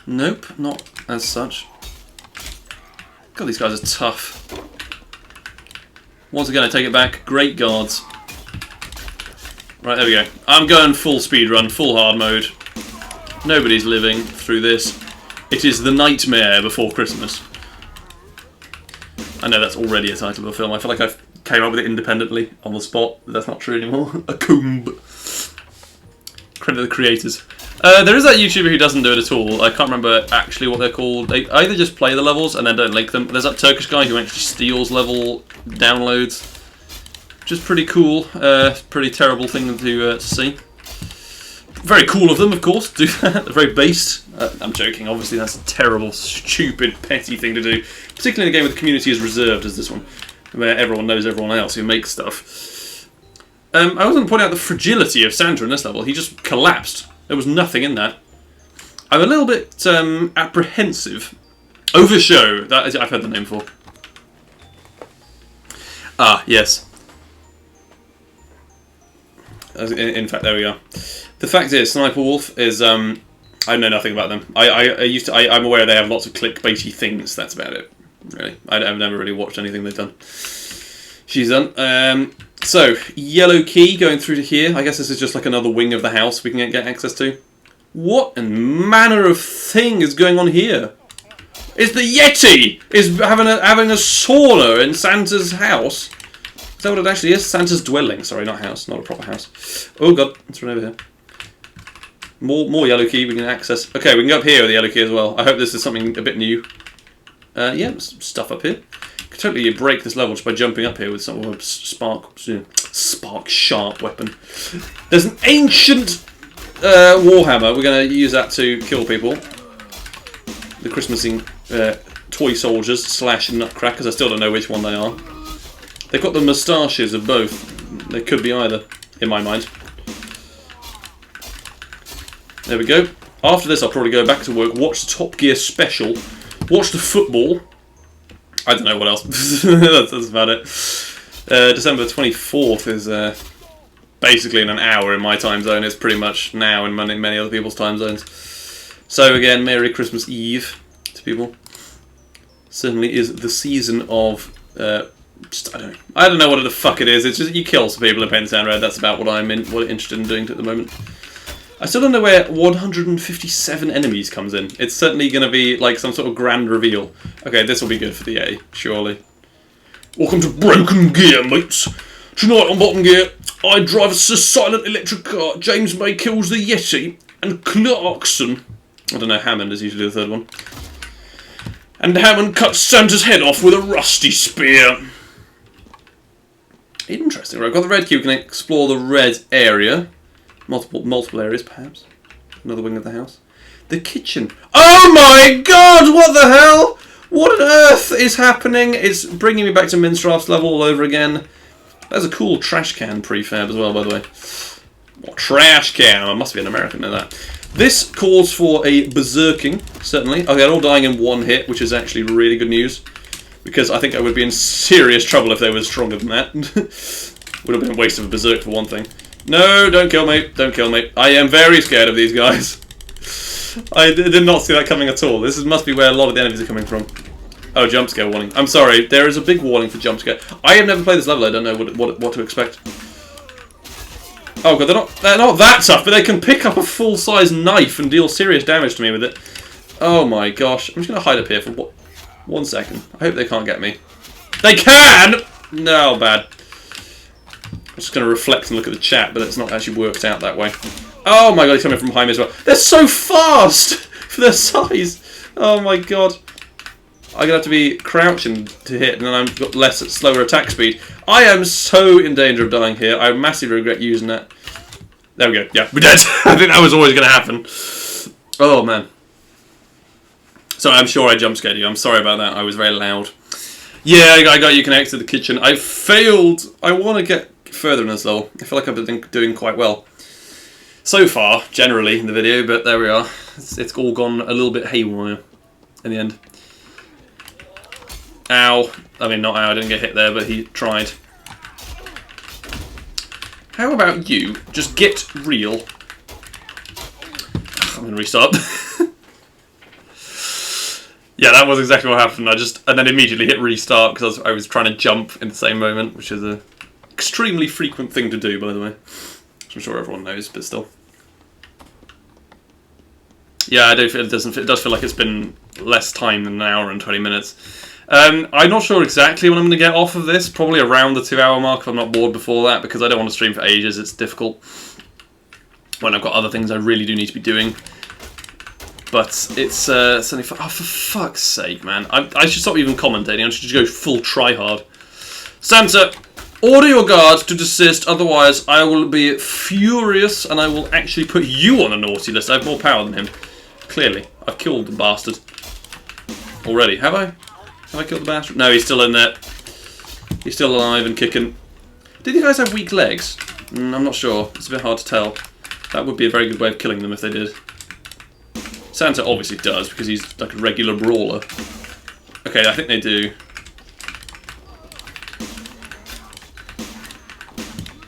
Nope, not as such. God, these guys are tough. Once again, I take it back. Great guards. Right, there we go. I'm going full speed run, full hard mode. Nobody's living through this. It is the nightmare before Christmas. I know that's already a title of a film. I feel like I came up with it independently on the spot. But that's not true anymore. A comb. Credit the creators. There is that YouTuber who doesn't do it at all. I can't remember actually what they're called. They either just play the levels and then don't link them. There's that Turkish guy who actually steals level downloads. Which is pretty cool. Pretty terrible thing to see. Very cool of them, of course, to do that. Very based. I'm joking, obviously that's a terrible, stupid, petty thing to do. Particularly in a game where the community is reserved as this one, where everyone knows everyone else who makes stuff. I was going to point out the fragility of Santa in this level. He just collapsed. There was nothing in that. I'm a little bit apprehensive. Overshow, that is, I've heard the name before. Ah, yes. In fact, there we are. The fact is, Sniper Wolf is, I know nothing about them. I'm aware they have lots of clickbaity things, that's about it, really. I've never really watched anything they've done. She's done. So, yellow key going through to here. I guess this is just like another wing of the house we can get access to. What manner of thing is going on here? Is the Yeti is having a sauna in Santa's house? Is that what it actually is? Santa's dwelling. Sorry, not house, not a proper house. Oh god, let's run over here. More yellow key we can access. Okay, we can go up here with the yellow key as well. I hope this is something a bit new. Yeah, stuff up here. Could totally break this level just by jumping up here with some of a spark sharp weapon. There's an ancient warhammer. We're going to use that to kill people. The Christmassy toy soldiers / nutcrackers. I still don't know which one they are. They've got the moustaches of both. They could be either, in my mind. There we go. After this, I'll probably go back to work, watch the Top Gear special, watch the football. I don't know what else. that's about it. December 24th is basically in an hour in my time zone. It's pretty much now in many other people's time zones. So again, Merry Christmas Eve to people. Certainly is the season of I don't know what the fuck it is. It's just you kill some people and paint the town red. That's about what I'm interested in doing at the moment. I still don't know where 157 enemies comes in. It's certainly going to be like some sort of grand reveal. Okay, this will be good for the A, surely. Welcome to Broken Gear, mates. Tonight on Bottom Gear, I drive a silent electric car. James May kills the Yeti, and Clarkson, I don't know, Hammond is usually the third one. And Hammond cuts Santa's head off with a rusty spear. Interesting. Right, I've got the red cube. Can explore the red area. Multiple areas, perhaps. Another wing of the house. The kitchen. Oh my god! What the hell? What on earth is happening? It's bringing me back to Minstraft's level all over again. That's a cool trash can prefab as well, by the way. What trash can? I must be an American in that. This calls for a berserking, certainly. Okay, they're all dying in one hit, which is actually really good news. Because I think I would be in serious trouble if they were stronger than that. Would have been a waste of a berserk for one thing. No, don't kill me. Don't kill me. I am very scared of these guys. I did not see that coming at all. This must be where a lot of the enemies are coming from. Oh, jump scare warning. I'm sorry. There is a big warning for jump scare. I have never played this level. I don't know what to expect. Oh god, they're not that tough, but they can pick up a full-size knife and deal serious damage to me with it. Oh my gosh. I'm just going to hide up here for 1 second. I hope they can't get me. They can! No, bad. I'm just going to reflect and look at the chat, but it's not actually worked out that way. Oh my god, he's coming from behind me as well. They're so fast for their size. Oh my god. I'm going to have to be crouching to hit, and then I've got slower attack speed. I am so in danger of dying here. I massively regret using that. There we go. Yeah, we're dead. I think that was always going to happen. Oh man. Sorry, I'm sure I jump scared you. I'm sorry about that. I was very loud. Yeah, I got you connected to the kitchen. I failed. I want to get further in this level. I feel like I've been doing quite well so far, generally, in the video, but there we are. It's all gone a little bit haywire in the end. Ow. I mean, not ow, I didn't get hit there, but he tried. How about you just get real? I'm going to restart. Yeah, that was exactly what happened. And then immediately hit restart because I was trying to jump in the same moment, which is a extremely frequent thing to do, by the way. Which I'm sure everyone knows, but still. Yeah, I do feel it does feel like it's been less time than an hour and 20 minutes. I'm not sure exactly when I'm going to get off of this. Probably around the 2-hour mark if I'm not bored before that, because I don't want to stream for ages. It's difficult when I've got other things I really do need to be doing. But it's certainly fun. Oh, for fuck's sake, man. I should stop even commentating. I should just go full try-hard. Santa, order your guard to desist, otherwise I will be furious and I will actually put you on a naughty list. I have more power than him. Clearly. I've killed the bastard. Already. Have I? Have I killed the bastard? No, he's still in there. He's still alive and kicking. Did you guys have weak legs? I'm not sure. It's a bit hard to tell. That would be a very good way of killing them if they did. Santa obviously does, because he's like a regular brawler. Okay, I think they do.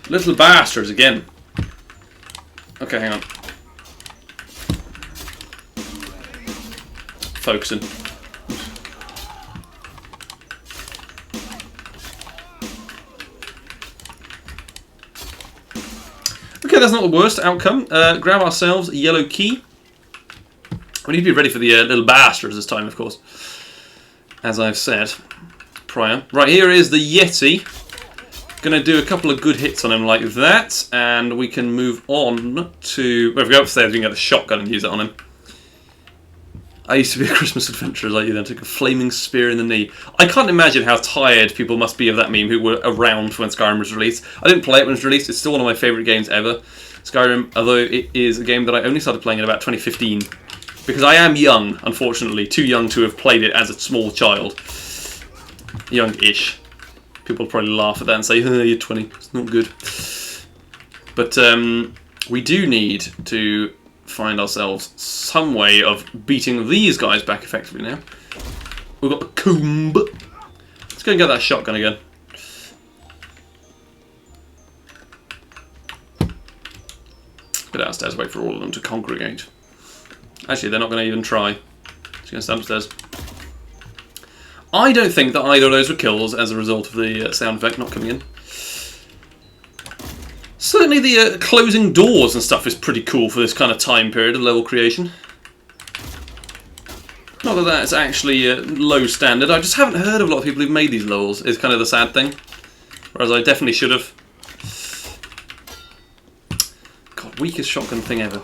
Little bastards again. Okay, hang on. Focusing. Okay, that's not the worst outcome. Grab ourselves a yellow key. We need to be ready for the little bastards this time, of course. As I've said prior. Right, here is the Yeti. Going to do a couple of good hits on him like that. And we can move on to... Well, if we go upstairs, we can get the shotgun and use it on him. I used to be a Christmas adventurer like you then. Took a flaming spear in the knee. I can't imagine how tired people must be of that meme who were around when Skyrim was released. I didn't play it when it was released. It's still one of my favourite games ever. Skyrim, although it is a game that I only started playing in about 2015. Because I am young, unfortunately. Too young to have played it as a small child. Young-ish. People will probably laugh at that and say, oh, you're 20. It's not good. But we do need to find ourselves some way of beating these guys back effectively now. We've got the comb. Let's go and get that shotgun again. Go downstairs, wait for all of them to congregate. Actually, they're not going to even try. Just going to stand upstairs. I don't think that either of those were kills as a result of the sound effect not coming in. Certainly the closing doors and stuff is pretty cool for this kind of time period of level creation. Not that that's actually low standard, I just haven't heard of a lot of people who've made these levels, is kind of the sad thing. Whereas I definitely should have. God, weakest shotgun thing ever.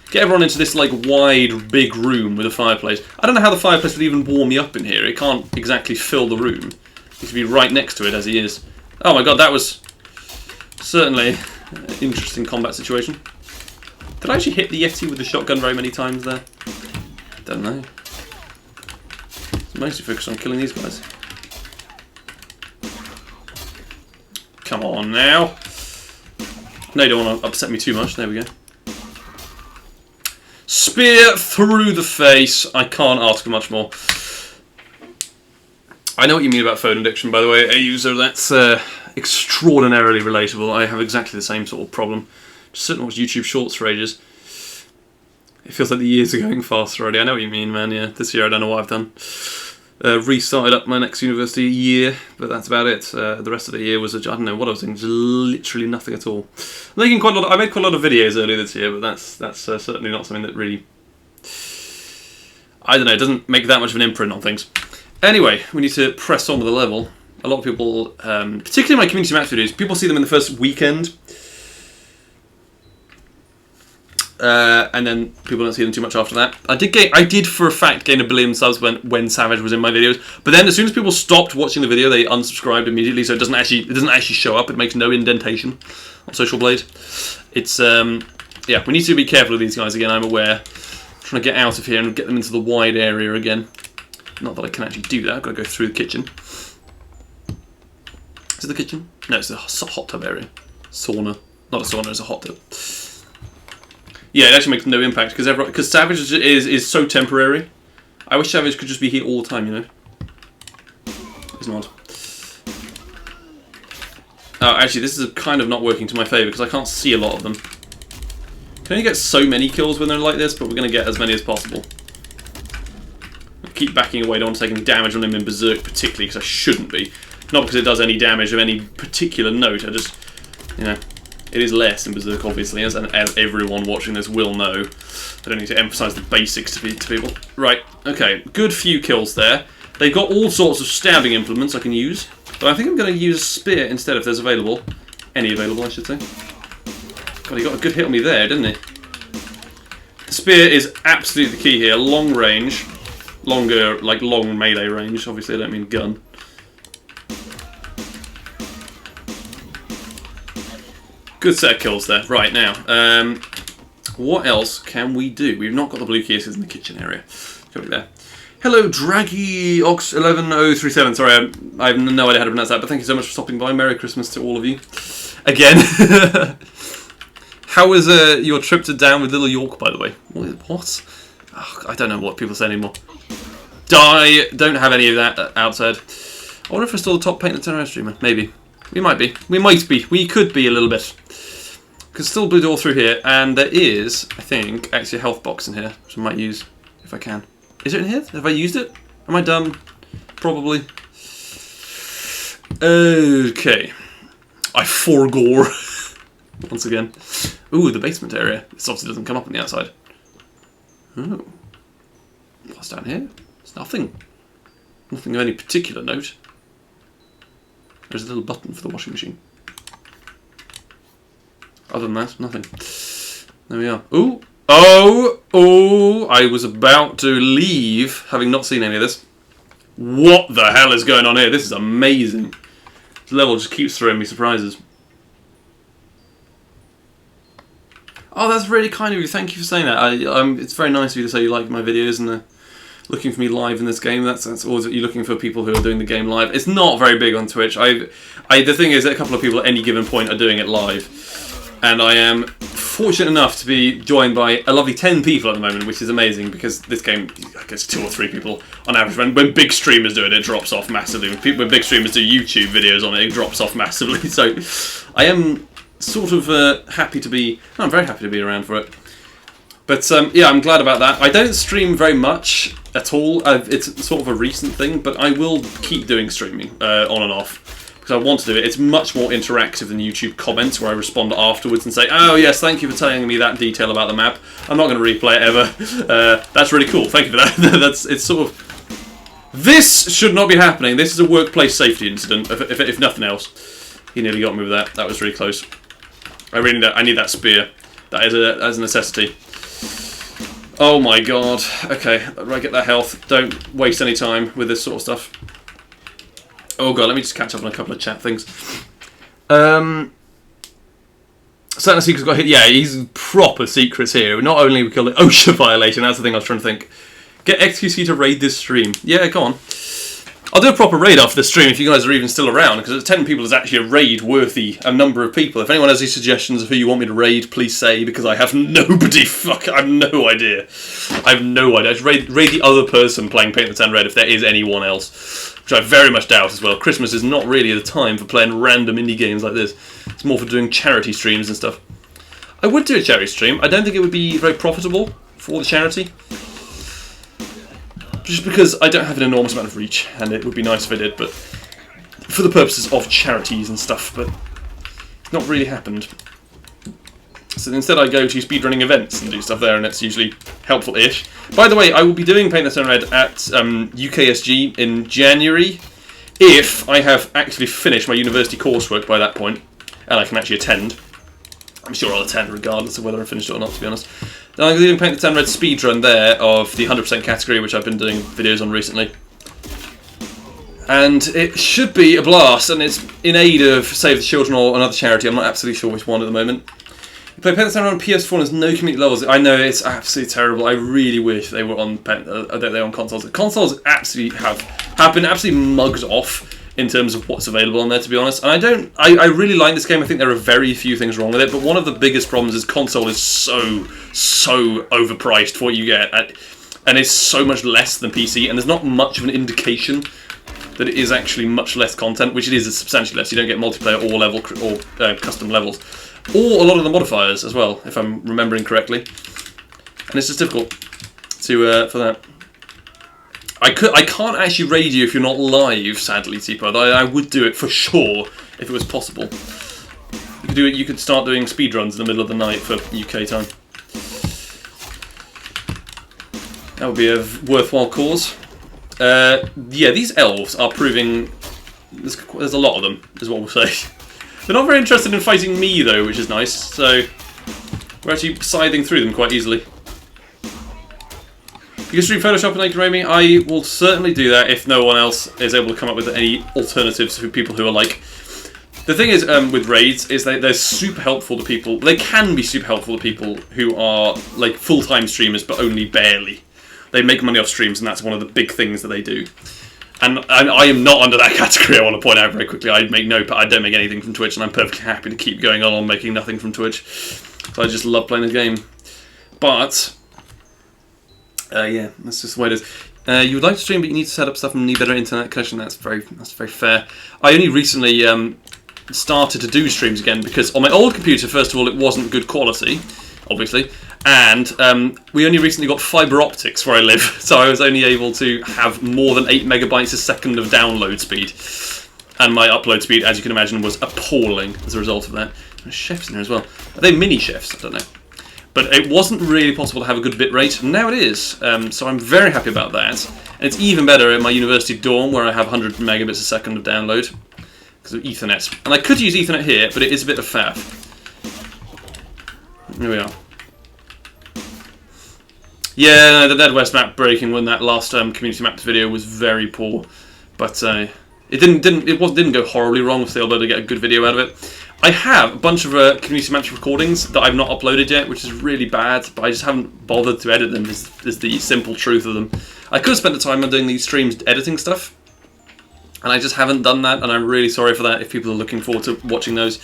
Get everyone into this like wide, big room with a fireplace. I don't know how the fireplace would even warm me up in here. It can't exactly fill the room. It needs to be right next to it as he is. Oh my god, that was certainly an interesting combat situation. Did I actually hit the Yeti with the shotgun very many times there? Don't know. It's mostly focused on killing these guys. Come on now. No, you don't want to upset me too much. There we go. Spear through the face. I can't ask for much more. I know what you mean about phone addiction, by the way, a user. That's extraordinarily relatable. I have exactly the same sort of problem. Just sitting and watch YouTube Shorts for ages. It feels like the years are going fast already. I know what you mean, man. Yeah, this year I don't know what I've done. Restarted up my next university year, but that's about it. The rest of the year was, I don't know what I was doing, just literally nothing at all. I made quite a lot of videos earlier this year, but that's certainly not something that really, I don't know, it doesn't make that much of an imprint on things. Anyway, we need to press on with the level. A lot of people, particularly my community match videos, people see them in the first weekend. And then people don't see them too much after that. I did for a fact gain 1 billion subs when Savage was in my videos, but then as soon as people stopped watching the video, they unsubscribed immediately. So it doesn't actually show up. It makes no indentation on Social Blade. It's yeah, we need to be careful of these guys again. I'm aware. I'm trying to get out of here and get them into the wide area again. Not that I can actually do that. I've got to go through the kitchen. Is it the kitchen? No, it's the hot tub area. Sauna. Not a sauna. It's a hot tub. Yeah, it actually makes no impact because Savage is so temporary. I wish Savage could just be here all the time, you know. It's not. Oh, actually, this is kind of not working to my favour because I can't see a lot of them. Can only get so many kills when they're like this, but we're going to get as many as possible. I'll keep backing away. I don't want to take any damage on him in Berserk, particularly because I shouldn't be. Not because it does any damage of any particular note. I just, you know. It is less in Berserk, obviously, as everyone watching this will know. I don't need to emphasise the basics to people. Right, okay, good few kills there. They've got all sorts of stabbing implements I can use, but I think I'm going to use a spear instead if there's available. Any available, I should say. God, he got a good hit on me there, didn't he? The spear is absolutely the key here. Long range. Longer, like long melee range. Obviously, I don't mean gun. Good set of kills there. Right, now, what else can we do? We've not got the blue cases in the kitchen area. Go there. Hello, DraggyOx11037. Sorry, I have no idea how to pronounce that, but thank you so much for stopping by. Merry Christmas to all of you. Again. How was your trip to Down with Little York, by the way? What? Oh, I don't know what people say anymore. Don't have any of that outside. I wonder if we're still the top paint and turnaround streamer. Maybe. We might be. We might be. We could be a little bit. Because still blue door through here, and there is, I think, actually a health box in here, which I might use if I can. Is it in here? Have I used it? Am I dumb? Probably. Okay. I forgore. Once again. Ooh, the basement area. This obviously doesn't come up on the outside. Oh. What's down here? There's nothing. Nothing of any particular note. There's a little button for the washing machine. Other than that, nothing. There we are. Ooh! Oh! I was about to leave, having not seen any of this. What the hell is going on here? This is amazing. This level just keeps throwing me surprises. Oh, that's really kind of you. Thank you for saying that. It's very nice of you to say you like my videos and looking for me live in this game. That's always what you're looking for, people who are doing the game live. It's not very big on Twitch. The thing is that a couple of people at any given point are doing it live. And I am fortunate enough to be joined by a lovely 10 people at the moment, which is amazing because this game, I guess 2 or 3 people on average. When big streamers do it, it drops off massively. When big streamers do YouTube videos on it, it drops off massively. So I am sort of happy to be... I'm very happy to be around for it. But yeah, I'm glad about that. I don't stream very much at all. It's sort of a recent thing, but I will keep doing streaming on and off because I want to do it. It's much more interactive than YouTube comments where I respond afterwards and say, oh yes, thank you for telling me that detail about the map. I'm not going to replay it ever. That's really cool. Thank you for that. It's sort of... This should not be happening. This is a workplace safety incident, if nothing else. He nearly got me with that. That was really close. I need that spear. That is a necessity. Oh my god. Okay, right, get that health. Don't waste any time with this sort of stuff. Oh god, let me just catch up on a couple of chat things. Certain Secret's got hit. Yeah, he's proper secrets here. Not only we call it OSHA violation, that's the thing I was trying to think. Get XQC to raid this stream. Yeah, go on. I'll do a proper raid after the stream if you guys are even still around, because 10 people is actually a raid worthy a number of people. If anyone has any suggestions of who you want me to raid, please say, because I have nobody. I have no idea. I have no idea. I should raid the other person playing Paint the Town Red if there is anyone else, which I very much doubt as well. Christmas is not really the time for playing random indie games like this. It's more for doing charity streams and stuff. I would do a charity stream. I don't think it would be very profitable for the charity. Just because I don't have an enormous amount of reach, and it would be nice if I did, but for the purposes of charities and stuff, but it's not really happened. So instead I go to speedrunning events and do stuff there, and it's usually helpful-ish. By the way, I will be doing Paint the Town Red at UKSG in January, if I have actually finished my university coursework by that point, and I can actually attend. I'm sure I'll attend regardless of whether I finished it or not, to be honest. Then I'm doing Paint the Town Red speedrun there of the 100% category, which I've been doing videos on recently. And it should be a blast, and it's in aid of Save the Children or another charity. I'm not absolutely sure which one at the moment. You play Paint the Town Red on PS4 and there's no community levels. I know, it's absolutely terrible. I really wish they were on consoles. Consoles absolutely have been absolutely mugged off in terms of what's available on there, to be honest. And I really like this game. I think there are very few things wrong with it, but one of the biggest problems is console is so overpriced for what you get, and it's so much less than PC, and there's not much of an indication that it is actually much less content, which it is substantially less. You don't get multiplayer or level or custom levels, or a lot of the modifiers as well, if I'm remembering correctly. And it's just difficult to for that. I can't actually raid you if you're not live, sadly, T-Pod. I would do it for sure if it was possible. You could do it. You could start doing speedruns in the middle of the night for UK time. That would be a worthwhile cause. Yeah, these elves are proving... There's a lot of them, is what we'll say. They're not very interested in fighting me, though, which is nice. So we're actually scything through them quite easily. You can stream Photoshop and Naked Raimi. I will certainly do that if no one else is able to come up with any alternatives for people who are like... The thing is with raids is they're super helpful to people. They can be super helpful to people who are like full-time streamers but only barely. They make money off streams, and that's one of the big things that they do. And I am not under that category, I want to point out very quickly. I don't make anything from Twitch, and I'm perfectly happy to keep going on making nothing from Twitch. So I just love playing the game. But... yeah, that's just the way it is. You would like to stream, but you need to set up stuff and need better internet connection. That's very fair. I only recently started to do streams again because on my old computer, first of all, it wasn't good quality, obviously, and we only recently got fibre optics where I live, so I was only able to have more than 8 megabytes a second of download speed, and my upload speed, as you can imagine, was appalling as a result of that. There's chefs in there as well. Are they mini chefs? I don't know. But it wasn't really possible to have a good bit rate, and now it is. So I'm very happy about that. And it's even better in my university dorm where I have 100 megabits a second of download because of Ethernet. And I could use Ethernet here, but it is a bit of faff. Here we are. Yeah, no, the Dead West map breaking when that last community mapped video was very poor, but it didn't go horribly wrong. We're still able to get a good video out of it. I have a bunch of community match recordings that I've not uploaded yet, which is really bad, but I just haven't bothered to edit them, is the simple truth of them. I could have spent the time on doing these streams editing stuff, and I just haven't done that, and I'm really sorry for that if people are looking forward to watching those.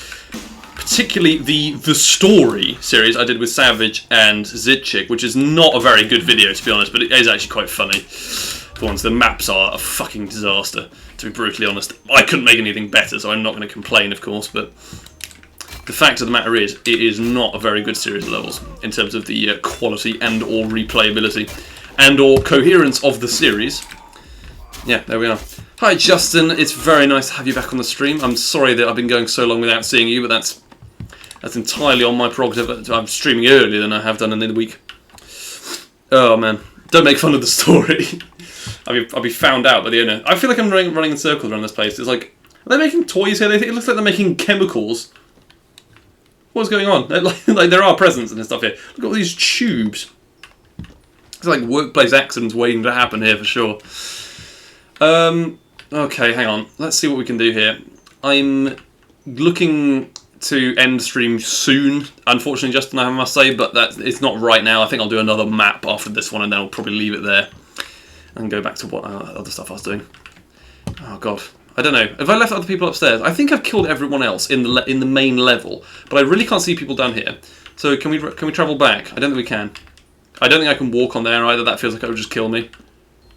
Particularly the Story series I did with Savage and Zidchik, which is not a very good video, to be honest, but it is actually quite funny. For once, the maps are a fucking disaster, to be brutally honest. I couldn't make anything better, so I'm not going to complain, of course, but the fact of the matter is, it is not a very good series of levels in terms of the quality and or replayability and or coherence of the series. Yeah, there we are. Hi Justin, it's very nice to have you back on the stream. I'm sorry that I've been going so long without seeing you, but that's entirely on my prerogative. I'm streaming earlier than I have done in the week. Oh man, don't make fun of the story. I'll be found out by the owner. I feel like I'm running in circles around this place. It's like, are they making toys here? It looks like they're making chemicals. What's going on? Like there are presents and stuff here. Look at all these tubes. It's like workplace accidents waiting to happen here for sure. Okay, hang on. Let's see what we can do here. I'm looking to end stream soon, unfortunately, Justin, I must say, but it's not right now. I think I'll do another map after this one, and then I'll probably leave it there and go back to what other stuff I was doing. Oh god, I don't know. Have I left other people upstairs? I think I've killed everyone else in the main level, but I really can't see people down here. So can we travel back? I don't think we can. I don't think I can walk on there either. That feels like it would just kill me.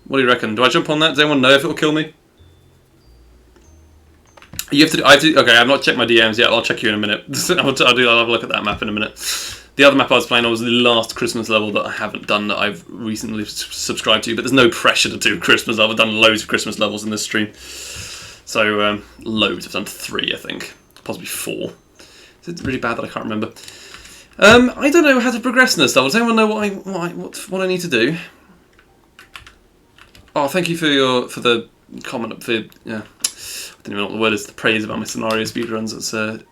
What do you reckon? Do I jump on that? Does anyone know if it will kill me? You have to. Okay, I've not checked my DMs yet. I'll check you in a minute. I'll have a look at that map in a minute. The other map I was playing on was the last Christmas level that I haven't done, that I've recently subscribed to. But there's no pressure to do Christmas level. I've done loads of Christmas levels in this stream. So loads. I've done 3, I think, possibly 4. Is it really bad that I can't remember? I don't know how to progress in this level. Does anyone know what I need to do? Oh, thank you for the comment. I don't even know what the word is. The praise about my scenario speedruns. It's the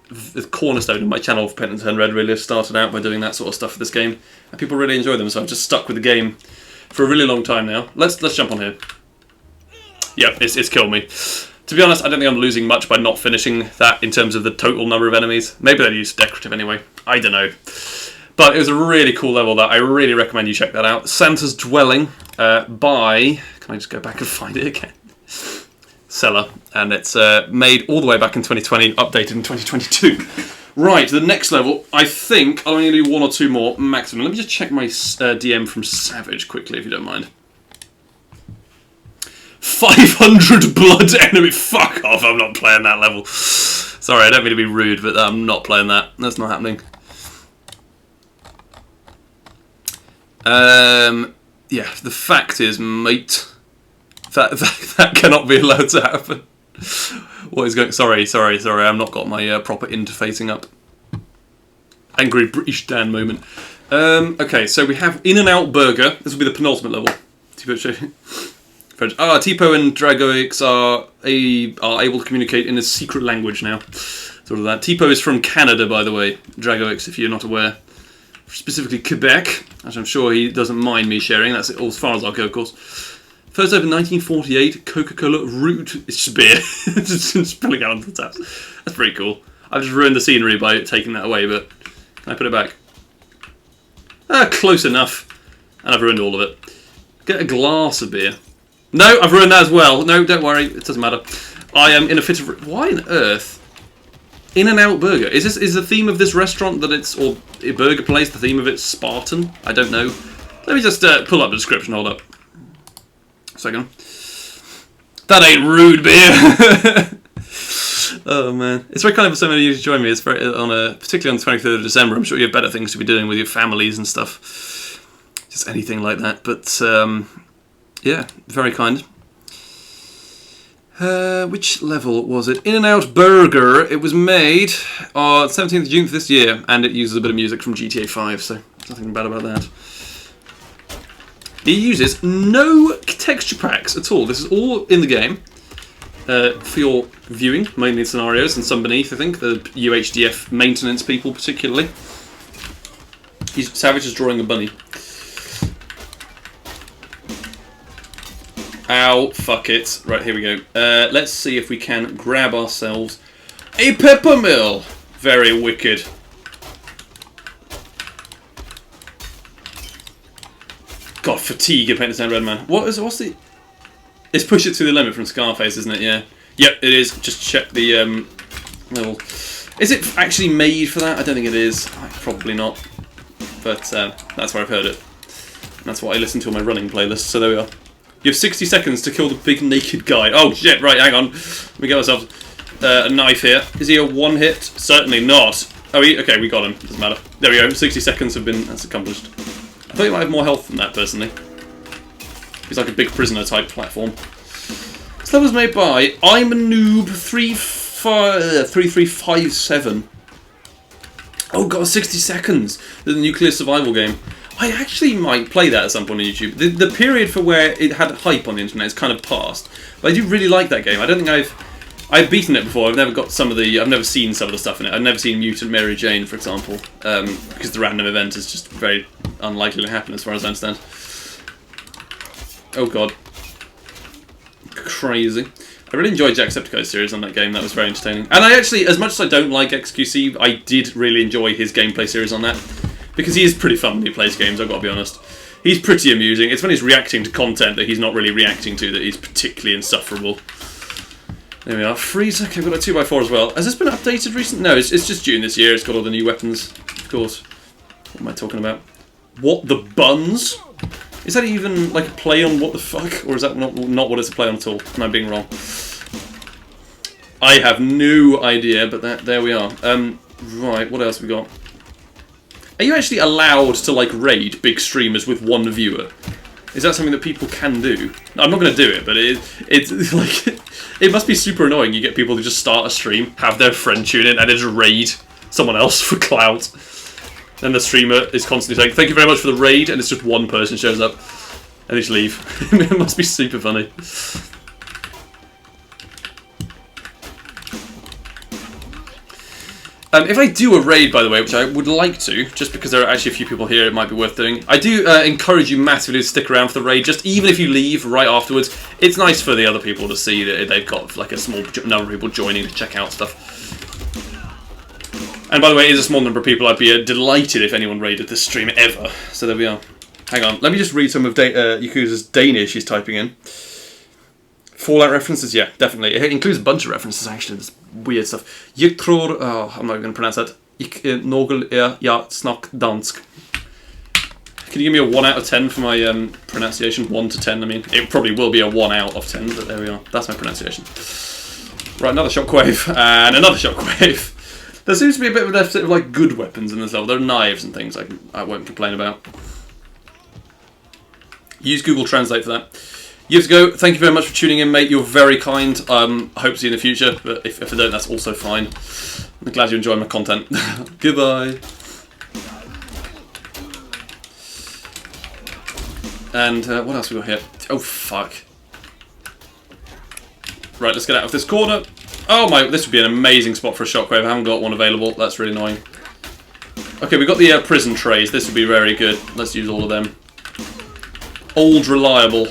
cornerstone of my channel for Pen and Turn Red. Really started out by doing that sort of stuff for this game, and people really enjoy them. So I've just stuck with the game for a really long time now. Let's jump on here. Yep, it's killed me. To be honest, I don't think I'm losing much by not finishing that in terms of the total number of enemies. Maybe they'd use decorative anyway. I don't know. But it was a really cool level that I really recommend you check that out. Santa's Dwelling by... Can I just go back and find it again? Seller. And it's made all the way back in 2020, updated in 2022. Right, the next level, I think I'll only do 1 or 2 more maximum. Let me just check my DM from Savage quickly, if you don't mind. 500 blood enemy. Fuck off, I'm not playing that level. Sorry, I don't mean to be rude, but I'm not playing that. That's not happening. Yeah, the fact is, mate, that cannot be allowed to happen. What is going... Sorry, I've not got my proper interfacing up. Angry British Dan moment. Okay, so we have In-N-Out Burger. This will be the penultimate level. Tipo and Dragoix are able to communicate in a secret language now. Sort of that. Tipo is from Canada, by the way. Dragoix, if you're not aware. Specifically Quebec, as I'm sure he doesn't mind me sharing. That's it, as far as I'll go, of course. First over 1948, Coca-Cola Root. It's just beer. Just spilling out onto the taps. That's pretty cool. I've just ruined the scenery by taking that away, but can I put it back? Close enough. And I've ruined all of it. Get a glass of beer. No, I've ruined that as well. No, don't worry. It doesn't matter. I am in a fit of... Why on earth? In-N-Out Burger. Is the theme of this restaurant that it's... Or a burger place, the theme of it's Spartan? I don't know. Let me just pull up the description. Hold up. A second. That ain't rude, beer. Oh, man. It's very kind of somebody you to join me. It's very, particularly on the 23rd of December. I'm sure you have better things to be doing with your families and stuff. Just anything like that. But... yeah, very kind. Which level was it? In-N-Out Burger. It was made on 17th of June this year, and it uses a bit of music from GTA 5, so nothing bad about that. It uses no texture packs at all. This is all in the game for your viewing, mainly scenarios, and some beneath, I think, the UHDF maintenance people particularly. Savage is drawing a bunny. Ow, fuck it. Right, here we go. Let's see if we can grab ourselves a pepper mill. Very wicked. God, fatigue of Paint Red Man. What's the... It's Push It to the Limit from Scarface, isn't it? Yeah. Yep, it is. Just check the level. Is it actually made for that? I don't think it is. Probably not. But that's where I've heard it. And that's what I listen to on my running playlist, so there we are. You have 60 seconds to kill the big naked guy. Oh shit, right, hang on. Let me get myself a knife here. Is he a one hit? Certainly not. Oh, okay, we got him. Doesn't matter. There we go. 60 seconds have been... That's accomplished. I thought he might have more health than that, personally. He's like a big prisoner type platform. So that was made by I'm a Noob 3357. Oh god, 60 seconds! The nuclear survival game. I actually might play that at some point on YouTube. The period for where it had hype on the internet is kind of past. But I do really like that game. I don't think I've beaten it before. I've never got some of the... I've never seen some of the stuff in it. I've never seen Mutant Mary Jane, for example. Because the random event is just very unlikely to happen as far as I understand. Oh god. Crazy. I really enjoyed Jacksepticeye's series on that game. That was very entertaining. And I actually, as much as I don't like XQC, I did really enjoy his gameplay series on that. Because he is pretty fun when he plays games, I've got to be honest. He's pretty amusing. It's when he's reacting to content that he's not really reacting to that he's particularly insufferable. There we are. Freeze. Okay, we've got a 2x4 as well. Has this been updated recently? No, it's just June this year. It's got all the new weapons, of course. What am I talking about? What the buns? Is that even like a play on what the fuck? Or is that not what it's a play on at all? Am I being wrong? I have no idea, but there we are. Right, what else have we got? Are you actually allowed to like raid big streamers with one viewer? Is that something that people can do? I'm not going to do it, but it's like it must be super annoying. You get people who just start a stream, have their friend tune in, and then just raid someone else for clout. Then the streamer is constantly saying, "Thank you very much for the raid," and it's just one person shows up, and they just leave. It must be super funny. If I do a raid, by the way, which I would like to, just because there are actually a few people here, it might be worth doing. I do encourage you massively to stick around for the raid, just even if you leave right afterwards. It's nice for the other people to see that they've got like a small number of people joining to check out stuff. And by the way, it is a small number of people. I'd be delighted if anyone raided this stream ever. So there we are. Hang on, let me just read some of Yakuza's Danish he's typing in. Fallout references, yeah, definitely. It includes a bunch of references, actually. This weird stuff. Jeg tror... Oh, I'm not even going to pronounce that. Ik någel ja snack dansk. Can you give me a 1 out of 10 for my pronunciation? 1 to 10, I mean. It probably will be a 1 out of 10, but there we are. That's my pronunciation. Right, another shockwave. And another shockwave. There seems to be a bit of a deficit of like good weapons in this level. There are knives and things I won't complain about. Use Google Translate for that. Years ago, thank you very much for tuning in, mate. You're very kind. I hope to see you in the future, but if I don't, that's also fine. I'm glad you enjoy my content. Goodbye. And what else we got here? Oh, fuck. Right, let's get out of this corner. Oh my, this would be an amazing spot for a shockwave. I haven't got one available. That's really annoying. Okay, we've got the prison trays. This would be very good. Let's use all of them. Old reliable.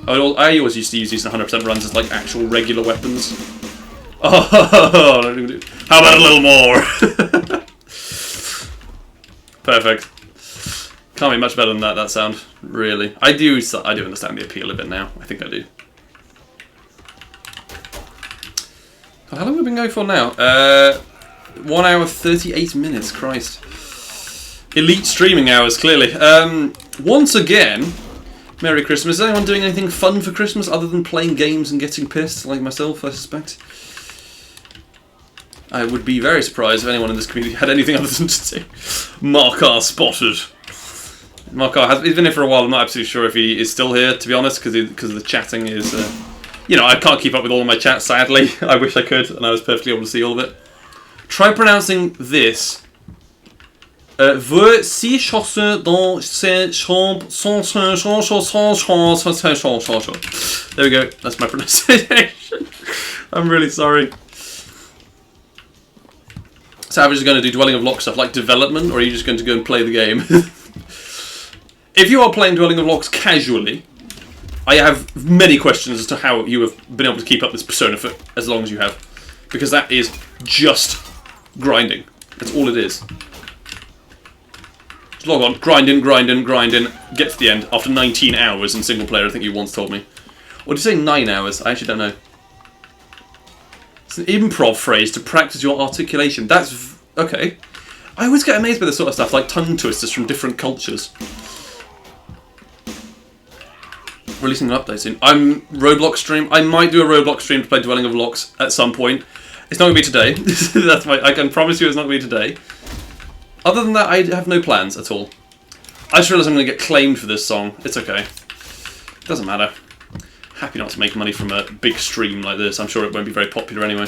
I always used to use these 100% runs as like actual regular weapons. Oh, how about a little more? Perfect. Can't be much better than that sound, really. I do understand the appeal of it now. I think I do. God, how long have we been going for now? 1 hour 38 minutes, Christ. Elite streaming hours, clearly. Once again... Merry Christmas. Is anyone doing anything fun for Christmas other than playing games and getting pissed, like myself, I suspect? I would be very surprised if anyone in this community had anything other than to say, Markar spotted. Markar has been here for a while. I'm not absolutely sure if he is still here, to be honest, because the chatting is... you know, I can't keep up with all of my chats, sadly. I wish I could, and I was perfectly able to see all of it. Try pronouncing this... Veut six chaussures dans ses chambres sans. There we go. That's my pronunciation. I'm really sorry. Savage is going to do Dwelling of Lock stuff like development, or are you just going to go and play the game? If you are playing Dwelling of Locks casually, I have many questions as to how you have been able to keep up this persona for as long as you have, because that is just grinding. That's all it is. Log on, grinding, get to the end after 19 hours in single player, I think you once told me. Or did you say 9 hours? I actually don't know. It's an improv phrase to practice your articulation. That's... okay. I always get amazed by this sort of stuff, like tongue twisters from different cultures. Releasing an update soon. Roblox stream. I might do a Roblox stream to play Dwelling of Locks at some point. It's not going to be today. I can promise you it's not going to be today. Other than that, I have no plans at all. I just realised I'm going to get claimed for this song. It's okay. Doesn't matter. Happy not to make money from a big stream like this. I'm sure it won't be very popular anyway.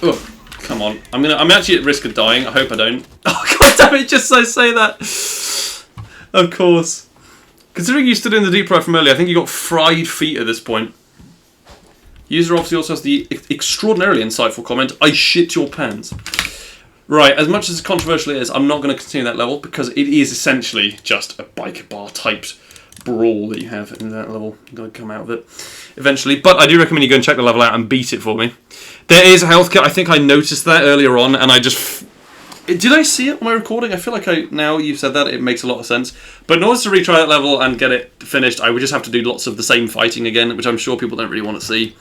Oh, come on. I'm actually at risk of dying. I hope I don't. Oh, god damn it, just so say that. Of course. Considering you stood in the deep fry from earlier, I think you got fried feet at this point. User obviously also has the extraordinarily insightful comment, I shit your pants. Right, as much as controversial it is, I'm not going to continue that level because it is essentially just a biker bar typed brawl that you have in that level. You've got to come out of it eventually. But I do recommend you go and check the level out and beat it for me. There is a health kit. I think I noticed that earlier on and I just... Did I see it on my recording? I feel like now you've said that, it makes a lot of sense. But in order to retry that level and get it finished, I would just have to do lots of the same fighting again, which I'm sure people don't really want to see.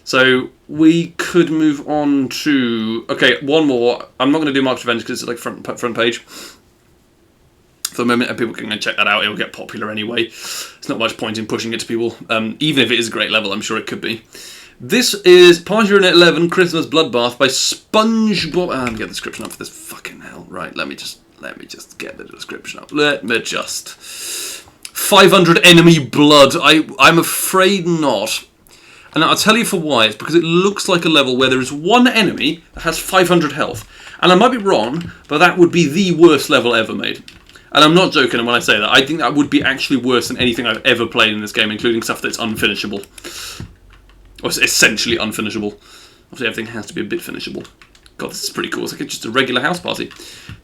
So we could move on to... Okay, one more. I'm not going to do Mark's Revenge because it's like front page. For the moment, and people can check that out. It'll get popular anyway. There's not much point in pushing it to people. Even if it is a great level, I'm sure it could be. This is Party Unit 11 Christmas Bloodbath by SpongeBob. I'm getting the description up for this. Fucking hell. Right, let me just get the description up. Let me just... 500 enemy blood. I'm afraid not. And I'll tell you for why. It's because it looks like a level where there is one enemy that has 500 health. And I might be wrong, but that would be the worst level ever made. And I'm not joking when I say that. I think that would be actually worse than anything I've ever played in this game, including stuff that's unfinishable. Or essentially unfinishable. Obviously everything has to be a bit finishable. God, this is pretty cool. It's like just a regular house party.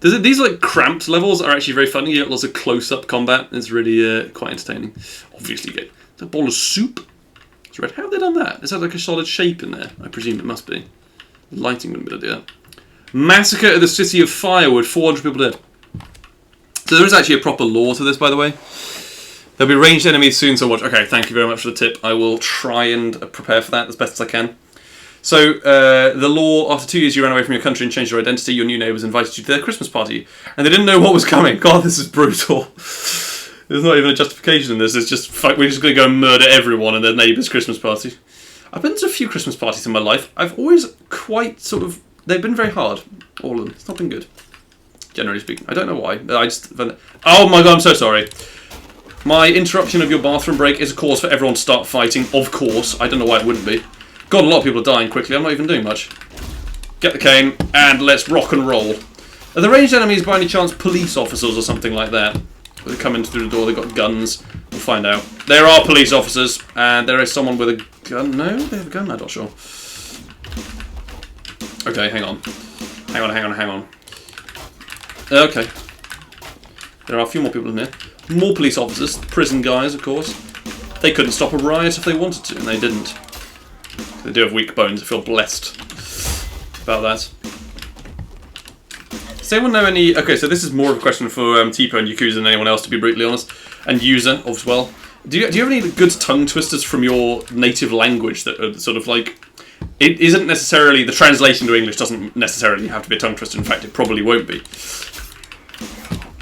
These like cramped levels are actually very funny. You get lots of close-up combat. It's really quite entertaining. Obviously you get a bowl of soup. It's red. How have they done that? Is that like a solid shape in there? I presume it must be. The lighting wouldn't be able to do that. Massacre at the City of Firewood. 400 people dead. So there is actually a proper lore to this, by the way. There'll be ranged enemies soon, so watch. Okay, thank you very much for the tip. I will try and prepare for that as best as I can. So, the lore, after 2 years you ran away from your country and changed your identity, your new neighbours invited you to their Christmas party. And they didn't know what was coming. God, this is brutal. There's not even a justification in this. It's just, we're just going to go and murder everyone in their neighbour's Christmas party. I've been to a few Christmas parties in my life. I've always quite sort of... They've been very hard. All of them. It's not been good. Generally speaking. I don't know why. Oh my god, I'm so sorry. My interruption of your bathroom break is a cause for everyone to start fighting. Of course. I don't know why it wouldn't be. God, a lot of people are dying quickly. I'm not even doing much. Get the cane, and let's rock and roll. Are the ranged enemies by any chance police officers or something like that? They come in through the door, they've got guns. We'll find out. There are police officers, and there is someone with a gun. No, they have a gun? I'm not sure. Okay, hang on. Hang on. Okay. There are a few more people in here. More police officers, prison guys, of course. They couldn't stop a riot if they wanted to, and they didn't. They do have weak bones. I feel blessed about that. Does anyone know any... Okay, so this is more of a question for Tipo and Yakuza than anyone else, to be brutally honest. And User, as well. Do you have any good tongue twisters from your native language that are sort of like... It isn't necessarily... The translation to English doesn't necessarily have to be a tongue twister. In fact, it probably won't be.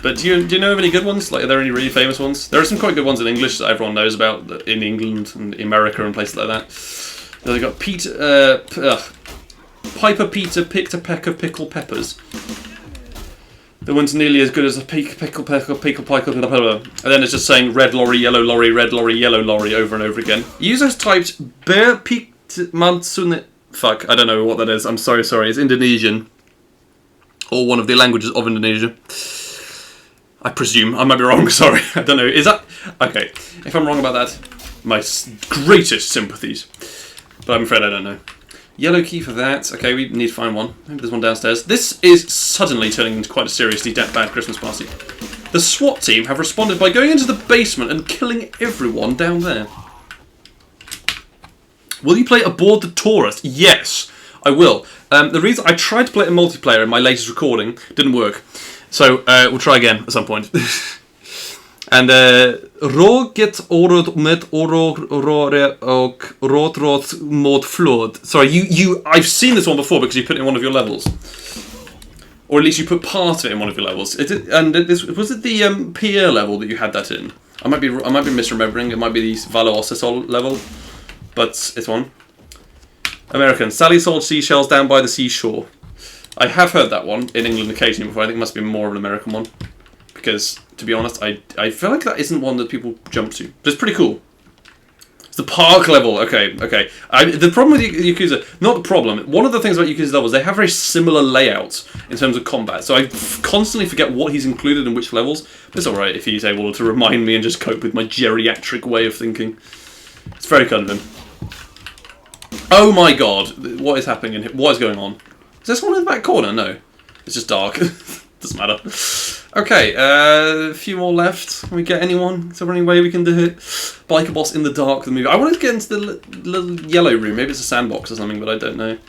But do you know of any good ones? Like, are there any really famous ones? There are some quite good ones in English that everyone knows about in England and America and places like that. They've got Piper Peter picked a peck of pickled peppers. The one's nearly as good as a pickle, and then it's just saying red lorry, yellow lorry, red lorry, yellow lorry over and over again. Users typed bear picked mansune. Fuck, I don't know what that is. I'm sorry. It's Indonesian. Or one of the languages of Indonesia. I presume. I might be wrong, sorry. I don't know. Is that... Okay, if I'm wrong about that, my greatest sympathies. But I'm afraid I don't know. Yellow key for that. Okay, we need to find one. Maybe there's one downstairs. This is suddenly turning into quite a seriously bad Christmas party. The SWAT team have responded by going into the basement and killing everyone down there. Will you play Aboard the Tourist? Yes, I will. The reason I tried to play it in multiplayer in my latest recording didn't work. So, we'll try again at some point. And Roget orod met orore och rotrot mot flod. Sorry, I've seen this one before because you put it in one of your levels. Or at least you put part of it in one of your levels. Was it the Pierre level that you had that in? I might be misremembering. It might be the Valo Osesol level. But it's one. American. Sally sold seashells down by the seashore. I have heard that one in England occasionally before. I think it must be more of an American one. Because, to be honest, I feel like that isn't one that people jump to. But it's pretty cool. It's the park level. Okay. The problem with Yakuza... Not the problem. One of the things about Yakuza levels, they have very similar layouts in terms of combat. So I constantly forget what he's included in which levels. But it's alright if he's able to remind me and just cope with my geriatric way of thinking. It's very kind of him. Oh my god. What is happening in here? What is going on? Is there someone in the back corner? No. It's just dark. Doesn't matter. Okay, a few more left. Can we get anyone? Is there any way we can do it? Biker Boss in the Dark, the movie. I wanted to get into the little yellow room. Maybe it's a sandbox or something, but I don't know.